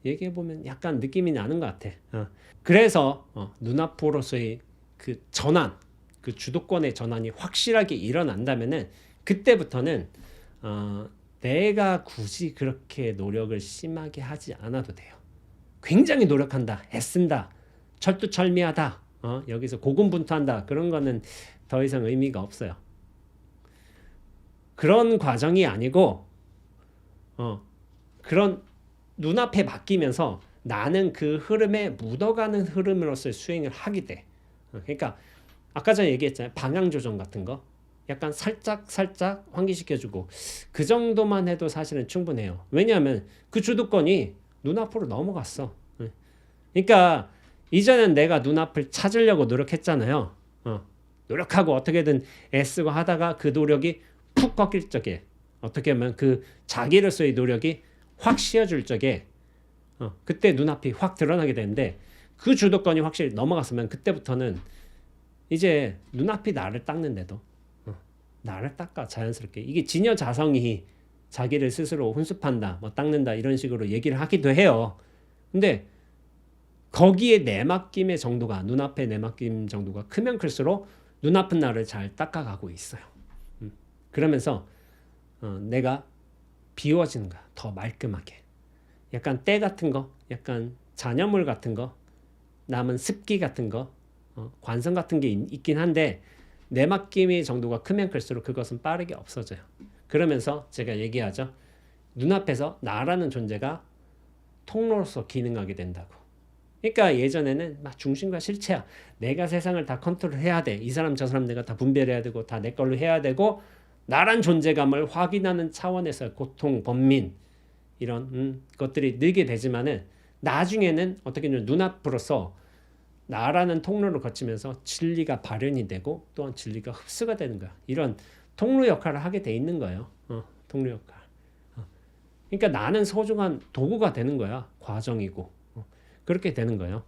얘기해보면 약간 느낌이 나는 것 같아. 그래서 눈앞으로서의 그 전환, 그 주도권의 전환이 확실하게 일어난다면은 그때부터는 내가 굳이 그렇게 노력을 심하게 하지 않아도 돼요. 굉장히 노력한다, 애쓴다, 철두철미하다, 여기서 고군분투한다, 그런 거는 더 이상 의미가 없어요. 그런 과정이 아니고 그런 눈앞에 맡기면서 나는 그 흐름에 묻어가는 흐름으로서의 수행을 하게 돼. 그러니까 아까 전에 얘기했잖아요. 방향 조정 같은 거 약간 살짝 환기시켜주고 그 정도만 해도 사실은 충분해요. 왜냐하면 그 주도권이 눈앞으로 넘어갔어. 그러니까 이전엔 내가 눈앞을 찾으려고 노력했잖아요. 노력하고 어떻게든 애쓰고 하다가 그 노력이 푹 꺾일 적에, 어떻게 보면 그 자기로서의 노력이 확 씌어줄 적에 그때 눈앞이 확 드러나게 되는데, 그 주도권이 확실히 넘어갔으면 그때부터는 이제 눈앞이 나를 닦는데도 나를 닦아 자연스럽게. 이게 진여자성이 자기를 스스로 훈습한다, 뭐 닦는다 이런 식으로 얘기를 하기도 해요. 근데 거기에 내맡김의 정도가, 눈앞에 내맡김 정도가 크면 클수록 눈앞은 나를 잘 닦아가고 있어요. 그러면서 내가 비워지는 거야. 더 말끔하게. 약간 때 같은 거, 약간 잔여물 같은 거, 남은 습기 같은 거, 관성 같은 게 있긴 한데 내맡김의 정도가 크면 클수록 그것은 빠르게 없어져요. 그러면서 제가 얘기하죠. 눈앞에서 나라는 존재가 통로로서 기능하게 된다고. 그러니까 예전에는 막 중심과 실체야. 내가 세상을 다 컨트롤해야 돼. 이 사람 저 사람 내가 다 분별해야 되고 다 내 걸로 해야 되고, 나란 존재감을 확인하는 차원에서 고통, 번민 이런 것들이 늘게 되지만은 나중에는 어떻게 보면 눈앞으로서 나라는 통로를 거치면서 진리가 발현이 되고 또한 진리가 흡수가 되는 거야. 이런 통로 역할을 하게 돼 있는 거예요. 통로 역할. 그러니까 나는 소중한 도구가 되는 거야. 과정이고. 그렇게 되는 거예요.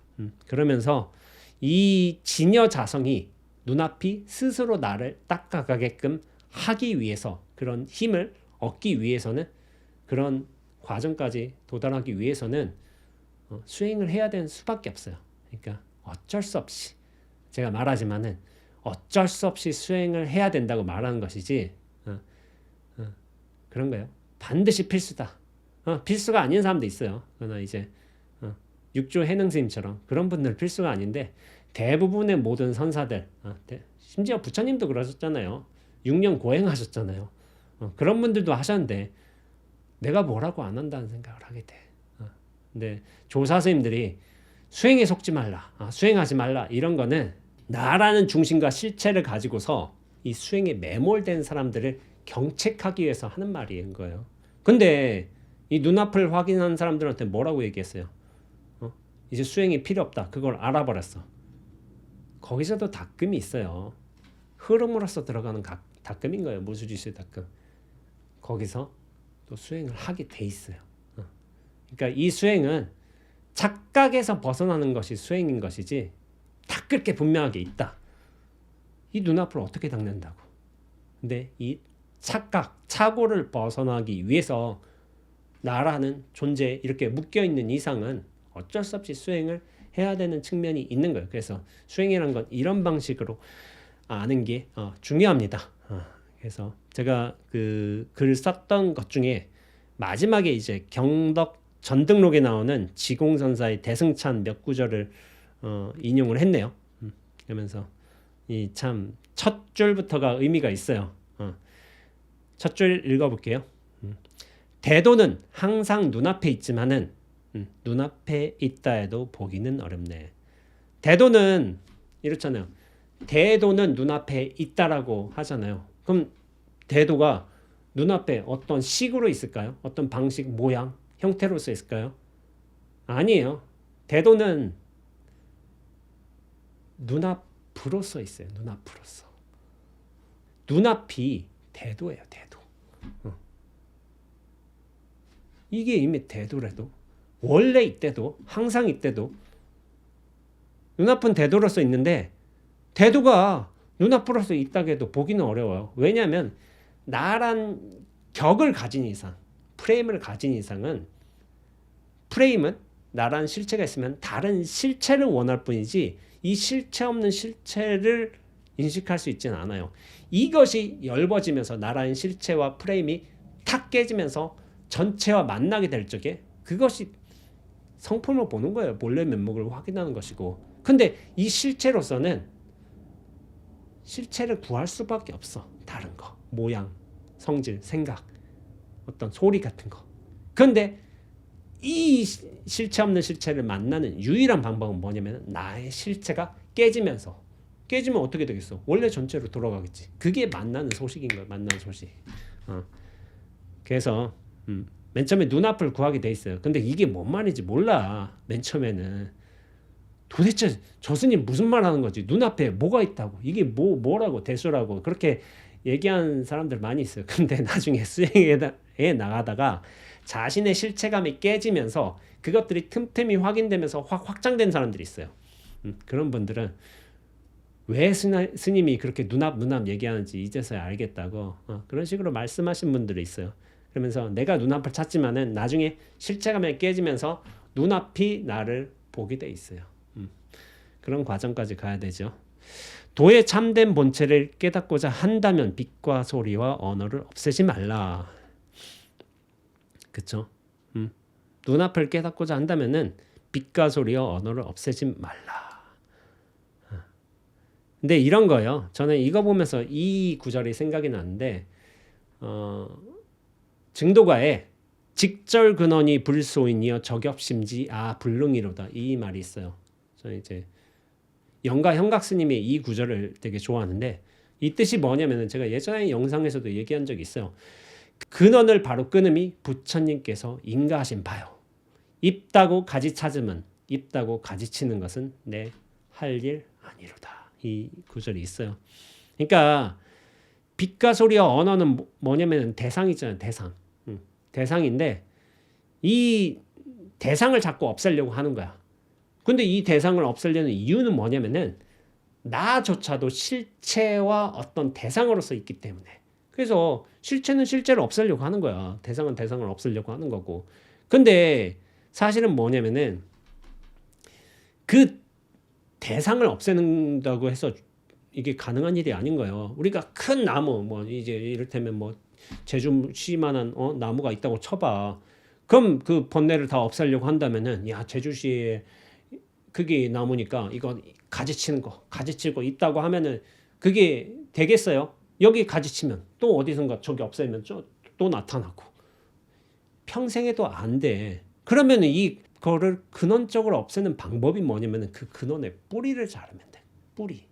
그러면서 이 진여자성이 눈앞이 스스로 나를 닦아가게끔 하기 위해서, 그런 힘을 얻기 위해서는, 그런 과정까지 도달하기 위해서는 수행을 해야 되는 수밖에 없어요. 그러니까 어쩔 수 없이, 제가 말하지만은 어쩔 수 없이 수행을 해야 된다고 말하는 것이지 그런 거예요. 반드시 필수다. 필수가 아닌 사람도 있어요. 그러나 이제 육조 해능 스님처럼 그런 분들 필수가 아닌데, 대부분의 모든 선사들, 심지어 부처님도 그러셨잖아요. 6년 고행하셨잖아요. 그런 분들도 하셨는데 내가 뭐라고 안 한다는 생각을 하게 돼. 근데 조사 스님들이 수행에 속지 말라, 수행하지 말라, 이런 거는 나라는 중심과 실체를 가지고서 이 수행에 매몰된 사람들을 경책하기 위해서 하는 말인 거예요. 근데 이 눈앞을 확인한 사람들한테 뭐라고 얘기했어요? 이제 수행이 필요 없다. 그걸 알아버렸어. 거기서도 닦음이 있어요. 흐름으로서 들어가는 닦음인 거예요. 무수지수의 닦음. 거기서 또 수행을 하게 돼 있어요. 그러니까 이 수행은 착각에서 벗어나는 것이 수행인 것이지, 다 그렇게 분명하게 있다. 이 눈앞을 어떻게 닦는다고. 근데 이 착각, 착오를 벗어나기 위해서 나라는 존재에 이렇게 묶여있는 이상은 어쩔 수 없이 수행을 해야 되는 측면이 있는 거예요. 그래서 수행이란 건 이런 방식으로 아는 게 중요합니다. 그래서 제가 그 글 썼던 것 중에 마지막에 이제 경덕 전등록에 나오는 지공선사의 대승찬 몇 구절을 인용을 했네요. 그러면서 이 참 첫 줄부터가 의미가 있어요. 첫 줄 읽어볼게요. 대도는 항상 눈앞에 있지만은 눈앞에 있다 해도 보기는 어렵네. 대도는 이렇잖아요. 대도는 눈앞에 있다라고 하잖아요. 그럼 대도가 눈앞에 어떤 식으로 있을까요? 어떤 방식, 모양, 형태로서 있을까요? 아니에요. 대도는 눈앞으로서 있어요. 눈앞으로서. 눈앞이 대도예요. 대도. 이게 이미 대도라도, 원래 이때도, 항상 이때도 눈앞은 대도로서 있는데, 대도가 눈앞으로서 있다고 해도 보기는 어려워요. 왜냐하면 나란 격을 가진 이상, 프레임을 가진 이상은, 프레임은 나란 실체가 있으면 다른 실체를 원할 뿐이지 이 실체 없는 실체를 인식할 수 있지는 않아요. 이것이 엷어지면서 나라는 실체와 프레임이 탁 깨지면서 전체와 만나게 될 적에 그것이 성품을 보는 거예요. 본래 면목을 확인하는 것이고. 근데 이 실체로서는 실체를 구할 수밖에 없어. 다른 거, 모양, 성질, 생각, 어떤 소리 같은 거. 근데 이 실체 없는 실체를 만나는 유일한 방법은 뭐냐면 나의 실체가 깨지면 어떻게 되겠어? 원래 전체로 돌아가겠지. 그게 만나는 소식인 거야. 만나는 소식. 그래서 맨 처음에 눈앞을 구하게 돼 있어요. 근데 이게 뭔 말인지 몰라. 맨 처음에는 도대체 저 스님 무슨 말 하는 거지? 눈앞에 뭐가 있다고? 이게 뭐라고 대수라고 그렇게 얘기하는 사람들 많이 있어요. 근데 나중에 수행에 나가다가 자신의 실체감이 깨지면서 그것들이 틈틈이 확인되면서 확장된 사람들이 있어요. 그런 분들은 왜 스님이 그렇게 눈앞 얘기하는지 이제서야 알겠다고 그런 식으로 말씀하신 분들이 있어요. 그러면서 내가 눈앞을 찾지만은 나중에 실체감이 깨지면서 눈앞이 나를 보게 돼 있어요. 그런 과정까지 가야 되죠. 도의 참된 본체를 깨닫고자 한다면 빛과 소리와 언어를 없애지 말라. 그쵸? 눈앞을 깨닫고자 한다면은 빛과 소리와 언어를 없애지 말라. 근데 이런 거예요. 저는 이거 보면서 이 구절이 생각이 나는데 증도가에 직절 근원이 불소인이여 적엽심지 불능이로다 이 말이 있어요. 저는 이제 영가 형각 스님이 이 구절을 되게 좋아하는데 이 뜻이 뭐냐면은 제가 예전에 영상에서도 얘기한 적이 있어요. 근원을 바로 끊음이 부처님께서 인가하신 바요. 입다고 가지 찾으면 입다고 가지 치는 것은 내 할 일 아니로다. 이 구절이 있어요. 그러니까 빛과 소리와 언어는 뭐냐면 대상이잖아요. 대상인데 이 대상을 자꾸 없애려고 하는 거야. 근데 이 대상을 없애려는 이유는 뭐냐면은 나조차도 실체와 어떤 대상으로서 있기 때문에. 그래서 실체는 실체를 없애려고 하는 거야. 대상은 대상을 없애려고 하는 거고. 근데 사실은 뭐냐면은 그 대상을 없애는다고 해서 이게 가능한 일이 아닌 거예요. 우리가 큰 나무, 뭐 이제 이를테면 뭐 제주시만한 나무가 있다고 쳐봐. 그럼 그 번뇌를 다 없애려고 한다면은 야 제주시에 그게 나무니까 이거 가지치고 있다고 하면은 그게 되겠어요? 여기 가지치면 또 어디선가 저기 없애면 또 나타나고 평생에도 안 돼. 그러면은 이거를 근원적으로 없애는 방법이 뭐냐면은 그 근원의 뿌리를 자르면 돼. 뿌리.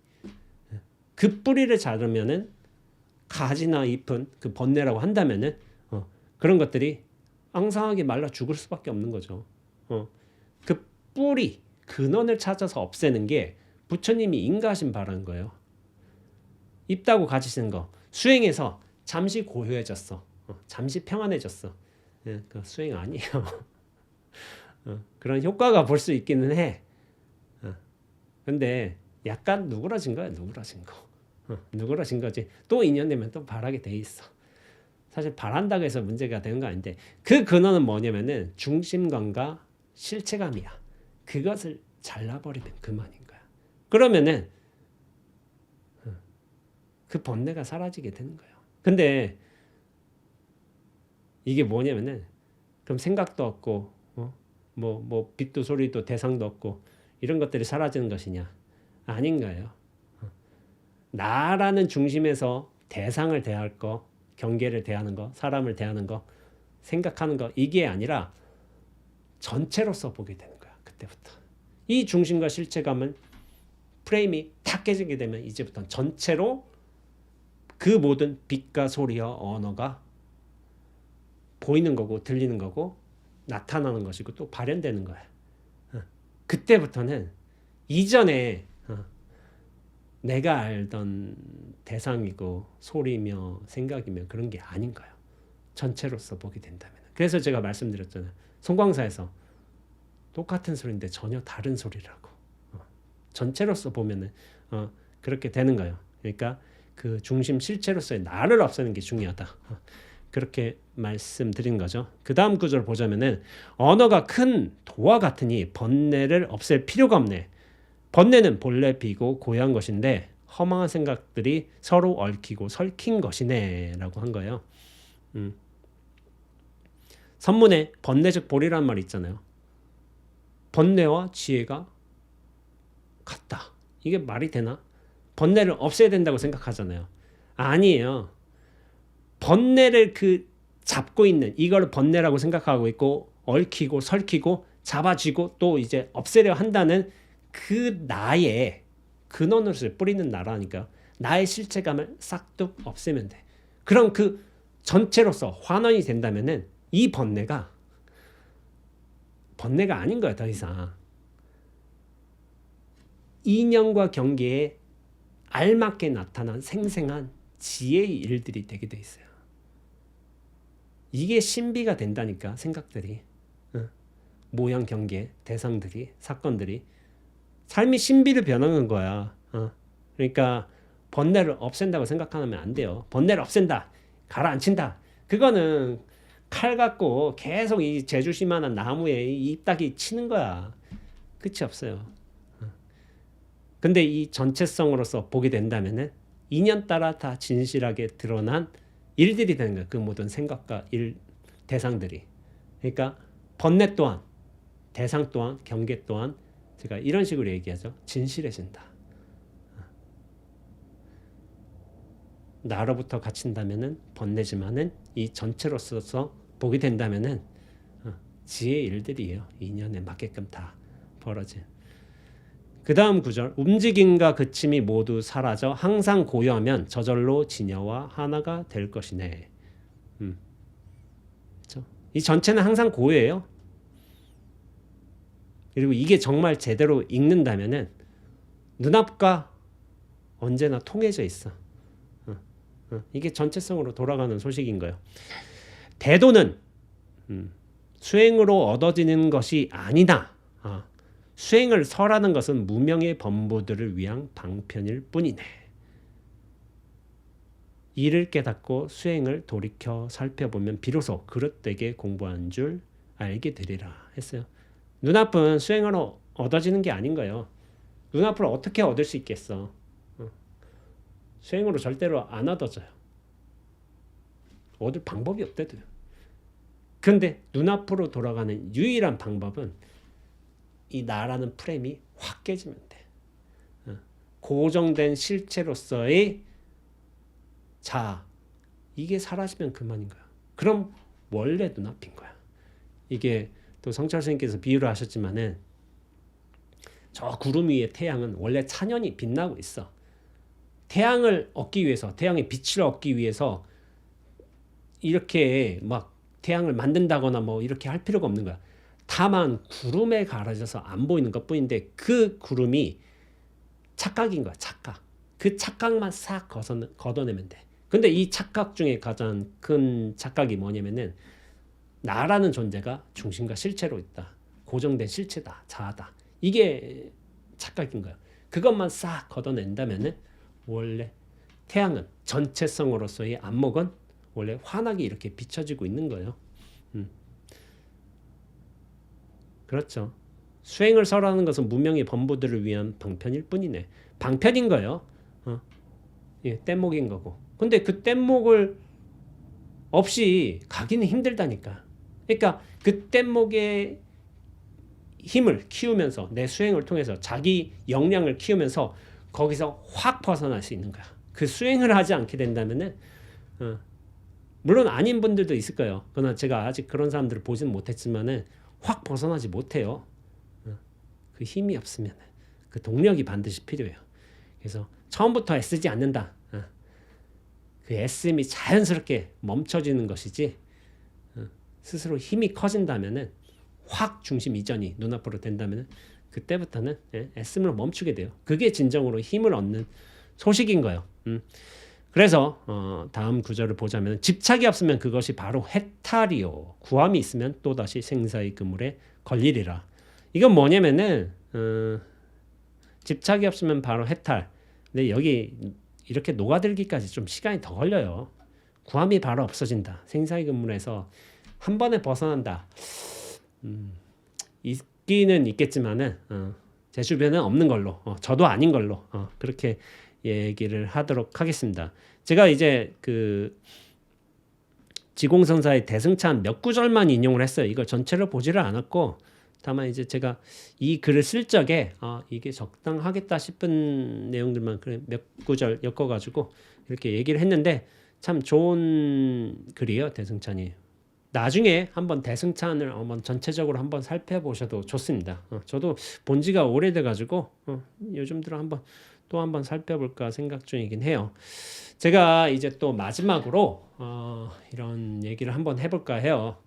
그 뿌리를 자르면은 가지나 잎은 그 번뇌라고 한다면은 그런 것들이 앙상하게 말라 죽을 수밖에 없는 거죠. 그 뿌리 근원을 찾아서 없애는 게 부처님이 인가하신 바라는 거예요. 입다고 가지시는 거 수행해서 잠시 고요해졌어. 잠시 평안해졌어. 그 수행 아니에요. 그런 효과가 볼 수 있기는 해. 근데 약간 누그러진 거야. 누그러진 거지. 또 인연되면 또 바라게 돼 있어. 사실 바란다고 해서 문제가 되는 거 아닌데 그 근원은 뭐냐면은 중심감과 실체감이야. 그것을 잘라버리면 그만인 거야. 그러면은 그 번뇌가 사라지게 되는 거예요. 근데 이게 뭐냐면은 그럼 생각도 없고 뭐 빛도 소리도 대상도 없고 이런 것들이 사라지는 것이냐? 아닌 거예요. 나라는 중심에서 대상을 대할 거, 경계를 대하는 거, 사람을 대하는 거, 생각하는 거 이게 아니라 전체로서 보게 되는 거야. 그때부터. 이 중심과 실체감은 프레임이 탁 깨지게 되면 이제부터 전체로 그 모든 빛과 소리와 언어가 보이는 거고 들리는 거고 나타나는 것이고 또 발현되는 거야. 그때부터는 이전에 내가 알던 대상이고 소리며 생각이며 그런 게 아닌 거예요. 전체로서 보게 된다면. 그래서 제가 말씀드렸잖아요. 송광사에서 똑같은 소리인데 전혀 다른 소리라고. 전체로서 보면은 그렇게 되는 거예요. 그러니까 그 중심 실체로서의 나를 없애는 게 중요하다. 그렇게 말씀드린 거죠. 그 다음 구절 보자면은 언어가 큰 도와 같으니 번뇌를 없앨 필요가 없네. 번뇌는 본래 비고 고유한 것인데 허망한 생각들이 서로 얽히고 설킨 것이네 라고 한 거예요. 선문에 번뇌적 보리라는 말이 있잖아요. 번뇌와 지혜가 같다. 이게 말이 되나? 번뇌를 없애야 된다고 생각하잖아요. 아니에요. 번뇌를 잡고 있는 이걸 번뇌라고 생각하고 있고 얽히고 설키고 잡아쥐고 또 이제 없애려 한다는 그 나의 근원을 뿌리는 나라니까 나의 실체감을 싹둑 없애면 돼. 그럼 그 전체로서 환원이 된다면은 이 번뇌가 아닌 거야 더 이상. 인연과 경계에 알맞게 나타난 생생한 지혜의 일들이 되게 돼 있어요. 이게 신비가 된다니까 생각들이. 모양 경계, 대상들이, 사건들이 삶이 신비를 변하는 거야. 그러니까 번뇌를 없앤다고 생각하면 안 돼요. 번뇌를 없앤다, 가라앉힌다. 그거는 칼 갖고 계속 이 제주시만한 나무에 입다기 치는 거야. 끝이 없어요. 근데 이 전체성으로서 보게 된다면은 인연 따라 다 진실하게 드러난 일들이 되는 거야. 그 모든 생각과 대상들이. 그러니까 번뇌 또한, 대상 또한, 경계 또한 제가 이런 식으로 얘기하죠. 진실해진다. 나로부터 갇힌다면은 번뇌지만은 이 전체로서 보게 된다면은 지혜의 일들이에요. 인연에 맞게끔 다 벌어진. 그 다음 구절. 움직임과 그침이 모두 사라져 항상 고요하면 저절로 진여와 하나가 될 것이네. 그렇죠? 이 전체는 항상 고요해요. 그리고 이게 정말 제대로 읽는다면은 눈앞과 언제나 통해져 있어. 이게 전체성으로 돌아가는 소식인 거예요. 대도는 수행으로 얻어지는 것이 아니다. 수행을 설하는 것은 무명의 범부들을 위한 방편일 뿐이네. 이를 깨닫고 수행을 돌이켜 살펴보면 비로소 그릇되게 공부한 줄 알게 되리라 했어요. 눈앞은 수행으로 얻어지는 게 아닌 거예요. 눈앞을 어떻게 얻을 수 있겠어? 수행으로 절대로 안 얻어져요. 얻을 방법이 없대도요. 근데 눈앞으로 돌아가는 유일한 방법은 이 나라는 프레임이 확 깨지면 돼. 고정된 실체로서의 자아, 이게 사라지면 그만인 거야. 그럼 원래 눈앞인 거야. 이게 또 성철 선생님께서 비유를 하셨지만은 저 구름 위에 태양은 원래 찬연히 빛나고 있어. 태양을 얻기 위해서, 태양의 빛을 얻기 위해서 이렇게 막 태양을 만든다거나 뭐 이렇게 할 필요가 없는 거야. 다만 구름에 가려져서 안 보이는 것 뿐인데 그 구름이 착각인 거야. 착각. 그 착각만 싹 걷어내면 돼. 근데 이 착각 중에 가장 큰 착각이 뭐냐면은 나라는 존재가 중심과 실체로 있다. 고정된 실체다. 자아다. 이게 착각인 거야. 그것만 싹 걷어낸다면은 원래 태양은 전체성으로서의 안목은 원래 환하게 이렇게 비춰지고 있는 거예요. 그렇죠. 수행을 설하는 것은 무명의 범부들을 위한 방편일 뿐이네. 방편인 거예요. 예, 뗏목인 거고. 근데 그 뗏목을 없이 가기는 힘들다니까. 그러니까 그 뗏목의 힘을 키우면서 내 수행을 통해서 자기 역량을 키우면서 거기서 확 벗어날 수 있는 거야. 그 수행을 하지 않게 된다면은 물론 아닌 분들도 있을 거예요. 그러나 제가 아직 그런 사람들을 보지는 못했지만은 확 벗어나지 못해요. 그 힘이 없으면 그 동력이 반드시 필요해요. 그래서 처음부터 애쓰지 않는다. 그 애씀이 자연스럽게 멈춰지는 것이지 스스로 힘이 커진다면은 확 중심 이전이 눈앞으로 된다면은 그때부터는 애씀을 멈추게 돼요. 그게 진정으로 힘을 얻는 소식인 거예요. 그래서 다음 구절을 보자면 집착이 없으면 그것이 바로 해탈이요 구함이 있으면 또다시 생사의 그물에 걸리리라. 이건 뭐냐면은 집착이 없으면 바로 해탈. 근데 여기 이렇게 녹아들기까지 좀 시간이 더 걸려요. 구함이 바로 없어진다. 생사의 그물에서 한 번에 벗어난다. 있기는 있겠지만은 제 주변은 없는 걸로, 저도 아닌 걸로 그렇게 얘기를 하도록 하겠습니다. 제가 이제 그 지공선사의 대승찬 몇 구절만 인용을 했어요. 이걸 전체를 보지를 않았고 다만 이제 제가 이 글을 쓸 적에 이게 적당하겠다 싶은 내용들만 그래 몇 구절 엮어가지고 이렇게 얘기를 했는데 참 좋은 글이에요, 대승찬이. 나중에 한번 대승찬을 한번 전체적으로 한번 살펴보셔도 좋습니다. 저도 본 지가 오래돼가지고 요즘 들어 또 한번 살펴볼까 생각 중이긴 해요. 제가 이제 또 마지막으로 이런 얘기를 한번 해볼까 해요.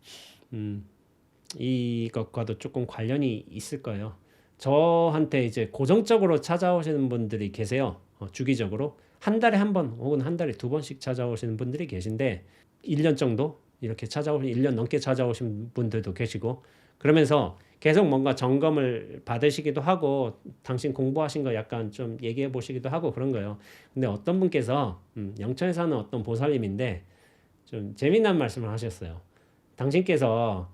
이것과도 조금 관련이 있을 거예요. 저한테 이제 고정적으로 찾아오시는 분들이 계세요. 주기적으로 한 달에 한 번 혹은 한 달에 두 번씩 찾아오시는 분들이 계신데 1년 정도 이렇게 1년 넘게 찾아오신 분들도 계시고 그러면서 계속 뭔가 점검을 받으시기도 하고 당신 공부하신 거 약간 좀 얘기해 보시기도 하고 그런 거예요. 근데 어떤 분께서 영천에 사는 어떤 보살님인데 좀 재미난 말씀을 하셨어요. 당신께서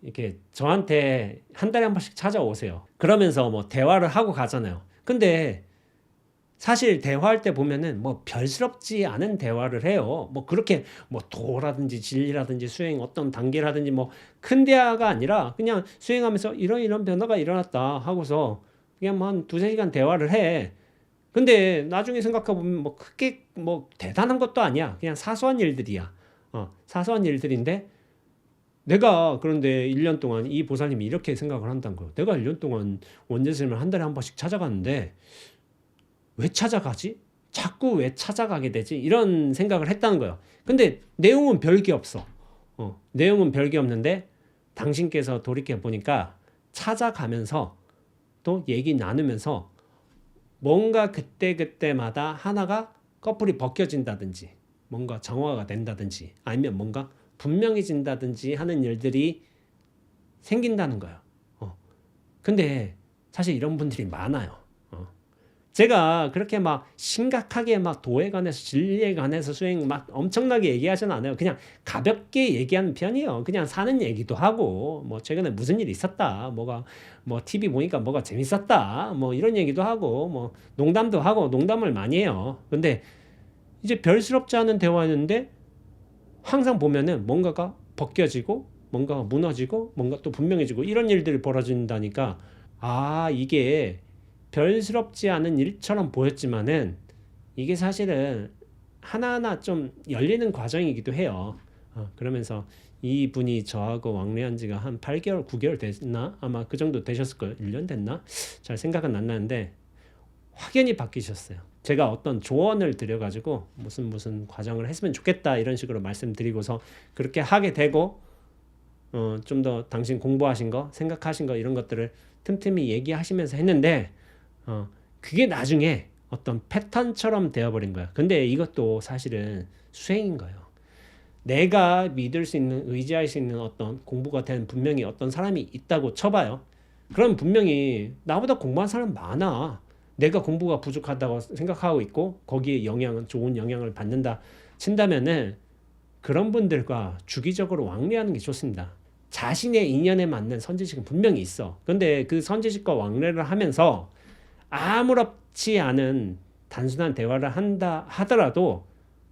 이렇게 저한테 한 달에 한 번씩 찾아오세요. 그러면서 뭐 대화를 하고 가잖아요. 근데 사실 대화할 때 보면은 뭐 별스럽지 않은 대화를 해요. 뭐 그렇게 뭐 도라든지 진리라든지 수행 어떤 단계라든지 뭐 큰 대화가 아니라 그냥 수행하면서 이런 변화가 일어났다 하고서 그냥 뭐 한 두세 시간 대화를 해. 근데 나중에 생각해 보면 뭐 크게 뭐 대단한 것도 아니야. 그냥 사소한 일들이야. 사소한 일들인데 내가 그런데 1년 동안 이 보살님이 이렇게 생각을 한다는 거예요. 내가 1년 동안 원재스님을 한 달에 한 번씩 찾아갔는데 왜 찾아가지? 자꾸 왜 찾아가게 되지? 이런 생각을 했다는 거예요. 근데 내용은 별게 없어. 내용은 별게 없는데 당신께서 돌이켜 보니까 찾아가면서 또 얘기 나누면서 뭔가 그때그때마다 하나가 꺼풀이 벗겨진다든지 뭔가 정화가 된다든지 아니면 뭔가 분명해진다든지 하는 일들이 생긴다는 거예요. 근데 사실 이런 분들이 많아요. 제가 그렇게 막 심각하게 막 도에 관해서 진리에 관해서 수행 막 엄청나게 얘기하진 않아요. 그냥 가볍게 얘기하는 편이에요. 그냥 사는 얘기도 하고 뭐 최근에 무슨 일이 있었다. 뭐가 뭐 TV 보니까 뭐가 재밌었다. 뭐 이런 얘기도 하고 뭐 농담도 하고 농담을 많이 해요. 근데 이제 별스럽지 않은 대화였는데 항상 보면은 뭔가가 벗겨지고 뭔가가 무너지고 뭔가 또 분명해지고 이런 일들이 벌어진다니까 이게 별스럽지 않은 일처럼 보였지만은 이게 사실은 하나하나 좀 열리는 과정이기도 해요. 그러면서 이 분이 저하고 왕래한 지가 한 8개월, 9개월 됐나? 아마 그 정도 되셨을 거예요. 1년 됐나? 잘 생각은 안 나는데 확연히 바뀌셨어요. 제가 어떤 조언을 드려가지고 무슨 과정을 했으면 좋겠다 이런 식으로 말씀드리고서 그렇게 하게 되고 좀 더 당신 공부하신 거, 생각하신 거 이런 것들을 틈틈이 얘기하시면서 했는데 그게 나중에 어떤 패턴처럼 되어버린 거야. 근데 이것도 사실은 수행인 거예요. 내가 믿을 수 있는, 의지할 수 있는 어떤 공부가 된 분명히 어떤 사람이 있다고 쳐봐요. 그럼 분명히 나보다 공부한 사람 많아. 내가 공부가 부족하다고 생각하고 있고 거기에 좋은 영향을 받는다 친다면은 그런 분들과 주기적으로 왕래하는 게 좋습니다. 자신의 인연에 맞는 선지식은 분명히 있어. 근데 그 선지식과 왕래를 하면서 아무렇지 않은 단순한 대화를 한다 하더라도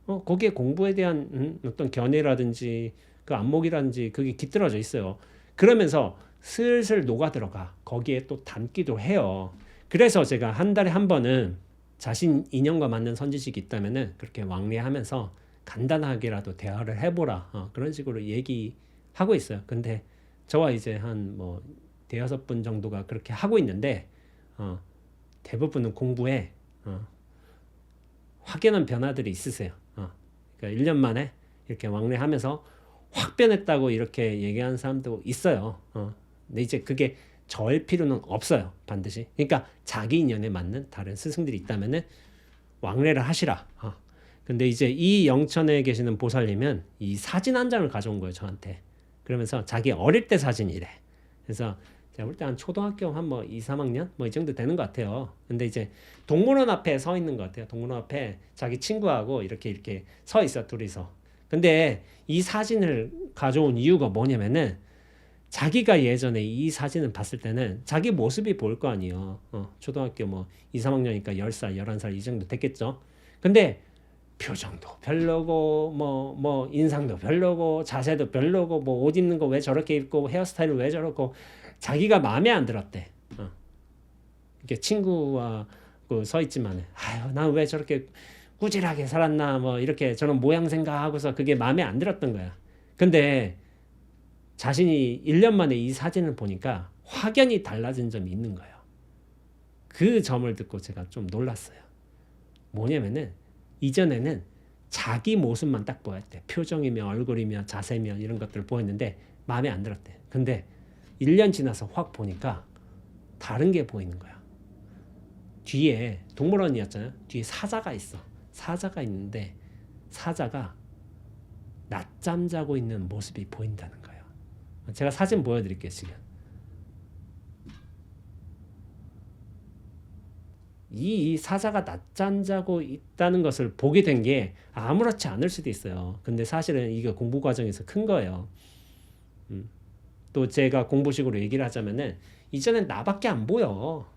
거기에 공부에 대한 어떤 견해라든지 그 안목이라든지 그게 깃들어져 있어요. 그러면서 슬슬 녹아들어가 거기에 또 담기도 해요. 그래서 제가 한 달에 한 번은 자신 인연과 맞는 선지식이 있다면은 그렇게 왕래하면서 간단하게라도 대화를 해보라 그런 식으로 얘기하고 있어요. 근데 저와 이제 한 뭐 대여섯 분 정도가 그렇게 하고 있는데 대부분은 공부에 확연한 변화들이 있으세요. 그러니까 1년 만에 이렇게 왕래하면서 확 변했다고 이렇게 얘기하는 사람도 있어요. 근데 이제 그게 저일 필요는 없어요. 반드시. 그러니까 자기 인연에 맞는 다른 스승들이 있다면은 왕래를 하시라. 근데 이제 이 영천에 계시는 보살님은 이 사진 한 장을 가져온 거예요, 저한테. 그러면서 자기 어릴 때 사진이래. 그래서 제가 볼 때 한 초등학교 한 뭐 2, 3학년 뭐 이 정도 되는 것 같아요. 근데 이제 동물원 앞에 서 있는 것 같아요. 동물원 앞에 자기 친구하고 이렇게 서 있어, 둘이서. 근데 이 사진을 가져온 이유가 뭐냐면은 자기가 예전에 이 사진을 봤을 때는 자기 모습이 보일 거 아니에요. 초등학교 뭐 2, 3학년이니까 10살, 11살 이 정도 됐겠죠. 근데 표정도 별로고 뭐 인상도 별로고 자세도 별로고 뭐 옷 입는 거 왜 저렇게 입고 헤어스타일은 왜 저렇고 자기가 마음에 안 들었대. 이렇게 친구와 서 있지만 아유 난 왜 저렇게 꾸질하게 살았나 뭐 이렇게 저런 모양 생각하고서 그게 마음에 안 들었던 거야. 근데 자신이 1년 만에 이 사진을 보니까 확연히 달라진 점이 있는 거예요. 그 점을 듣고 제가 좀 놀랐어요. 뭐냐면은 이전에는 자기 모습만 딱 보였대. 표정이며 얼굴이며 자세며 이런 것들을 보였는데 마음에 안 들었대. 근데 1년 지나서 확 보니까 다른 게 보이는 거야. 뒤에 동물원이었잖아요. 뒤에 사자가 있어. 사자가 있는데 사자가 낮잠 자고 있는 모습이 보인다는 거예요. 제가 사진 보여드릴게요. 지금 이 사자가 낮잠 자고 있다는 것을 보게 된 게 아무렇지 않을 수도 있어요. 근데 사실은 이게 공부 과정에서 큰 거예요. 또 제가 공부식으로 얘기를 하자면은 이전엔 나밖에 안 보여.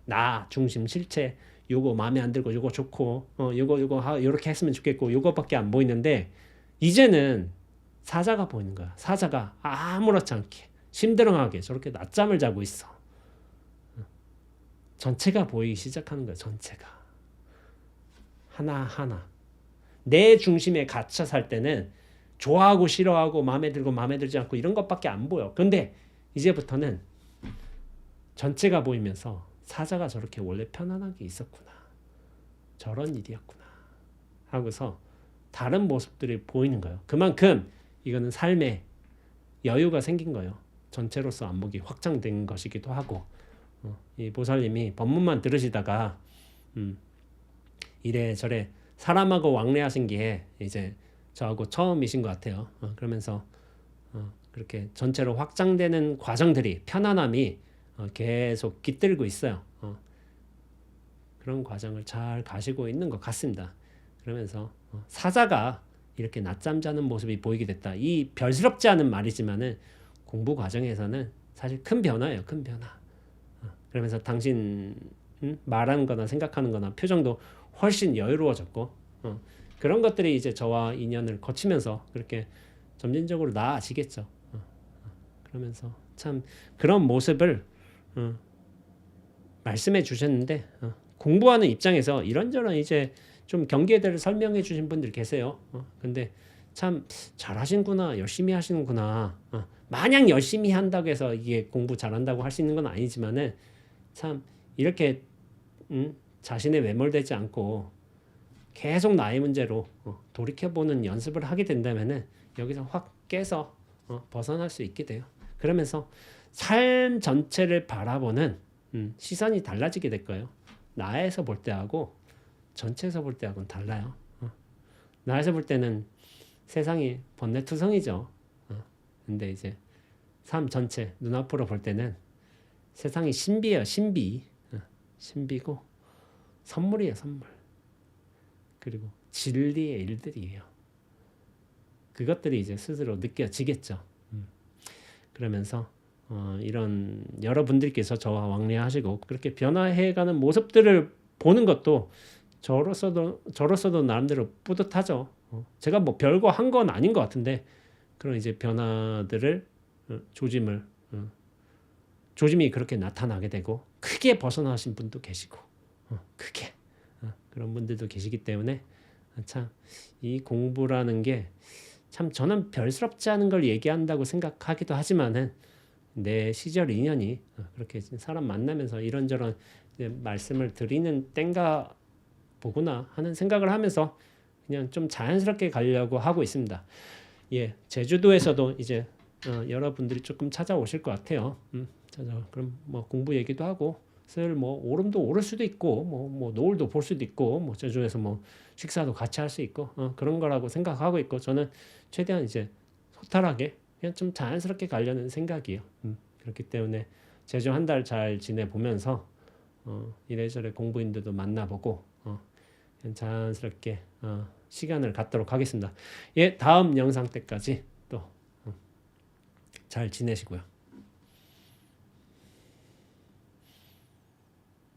나 중심 실체 요거 마음에 안 들고 요거 좋고 요거 요렇게 했으면 좋겠고 요거밖에 안 보이는데 이제는 사자가 보이는 거야. 사자가 아무렇지 않게 심드렁하게 저렇게 낮잠을 자고 있어. 전체가 보이기 시작하는 거야. 전체가 하나하나 내 중심에 갇혀 살 때는 좋아하고 싫어하고 마음에 들고 마음에 들지 않고 이런 것밖에 안 보여. 근데 이제부터는 전체가 보이면서 사자가 저렇게 원래 편안하게 있었구나. 저런 일이었구나. 하고서 다른 모습들이 보이는 거예요. 그만큼 이거는 삶에 여유가 생긴 거예요. 전체로서 안목이 확장된 것이기도 하고 이 보살님이 법문만 들으시다가 이래저래 사람하고 왕래하신 게 이제 저하고 처음이신 것 같아요. 그러면서 그렇게 전체로 확장되는 과정들이 편안함이 계속 깃들고 있어요. 그런 과정을 잘 가시고 있는 것 같습니다. 그러면서 사자가 이렇게 낮잠 자는 모습이 보이게 됐다. 이 별스럽지 않은 말이지만은 공부 과정에서는 사실 큰 변화예요. 큰 변화. 그러면서 당신 말하는 거나 생각하는 거나 표정도 훨씬 여유로워졌고 그런 것들이 이제 저와 인연을 거치면서 그렇게 점진적으로 나아지겠죠. 그러면서 참 그런 모습을 말씀해 주셨는데 공부하는 입장에서 이런저런 이제 좀 경계들을 설명해 주신 분들 계세요. 근데 참 잘하시는구나, 열심히 하시는구나. 마냥 열심히 한다고 해서 이게 공부 잘한다고 할 수 있는 건 아니지만은 참 이렇게 자신에 매몰되지 않고 계속 나의 문제로 돌이켜보는 연습을 하게 된다면은 여기서 확 깨서 벗어날 수 있게 돼요. 그러면서 삶 전체를 바라보는 시선이 달라지게 될 거예요. 나에서 볼 때하고 전체에서 볼 때하고는 달라요. 나에서 볼 때는 세상이 번뇌투성이죠. 근데 이제 삶 전체 눈앞으로 볼 때는 세상이 신비예요. 신비. 신비고 선물이에요. 선물. 그리고 진리의 일들이에요. 그것들이 이제 스스로 느껴지겠죠. 그러면서 이런 여러분들께서 저와 왕래하시고 그렇게 변화해가는 모습들을 보는 것도 저로서도 나름대로 뿌듯하죠. 제가 뭐 별거 한 건 아닌 것 같은데 그런 이제 변화들을 조짐이 그렇게 나타나게 되고 크게 벗어나신 분도 계시고 크게 그런 분들도 계시기 때문에 참 이 공부라는 게 참 저는 별스럽지 않은 걸 얘기한다고 생각하기도 하지만은 내 시절 인연이 그렇게 사람 만나면서 이런저런 말씀을 드리는 땐가 보구나 하는 생각을 하면서 그냥 좀 자연스럽게 가려고 하고 있습니다. 예, 제주도에서도 이제 여러분들이 조금 찾아오실 것 같아요. 그럼 뭐 공부 얘기도 하고 슬 뭐 오름도 오를 수도 있고 뭐 노을도 볼 수도 있고 뭐 제주에서 뭐 식사도 같이 할 수 있고 그런 거라고 생각하고 있고 저는 최대한 이제 소탈하게 그냥 좀 자연스럽게 가려는 생각이에요. 그렇기 때문에 제주 한 달 잘 지내보면서 이래저래 공부인들도 만나보고 그냥 자연스럽게 시간을 갖도록 하겠습니다. 예, 다음 영상 때까지 또 잘 지내시고요.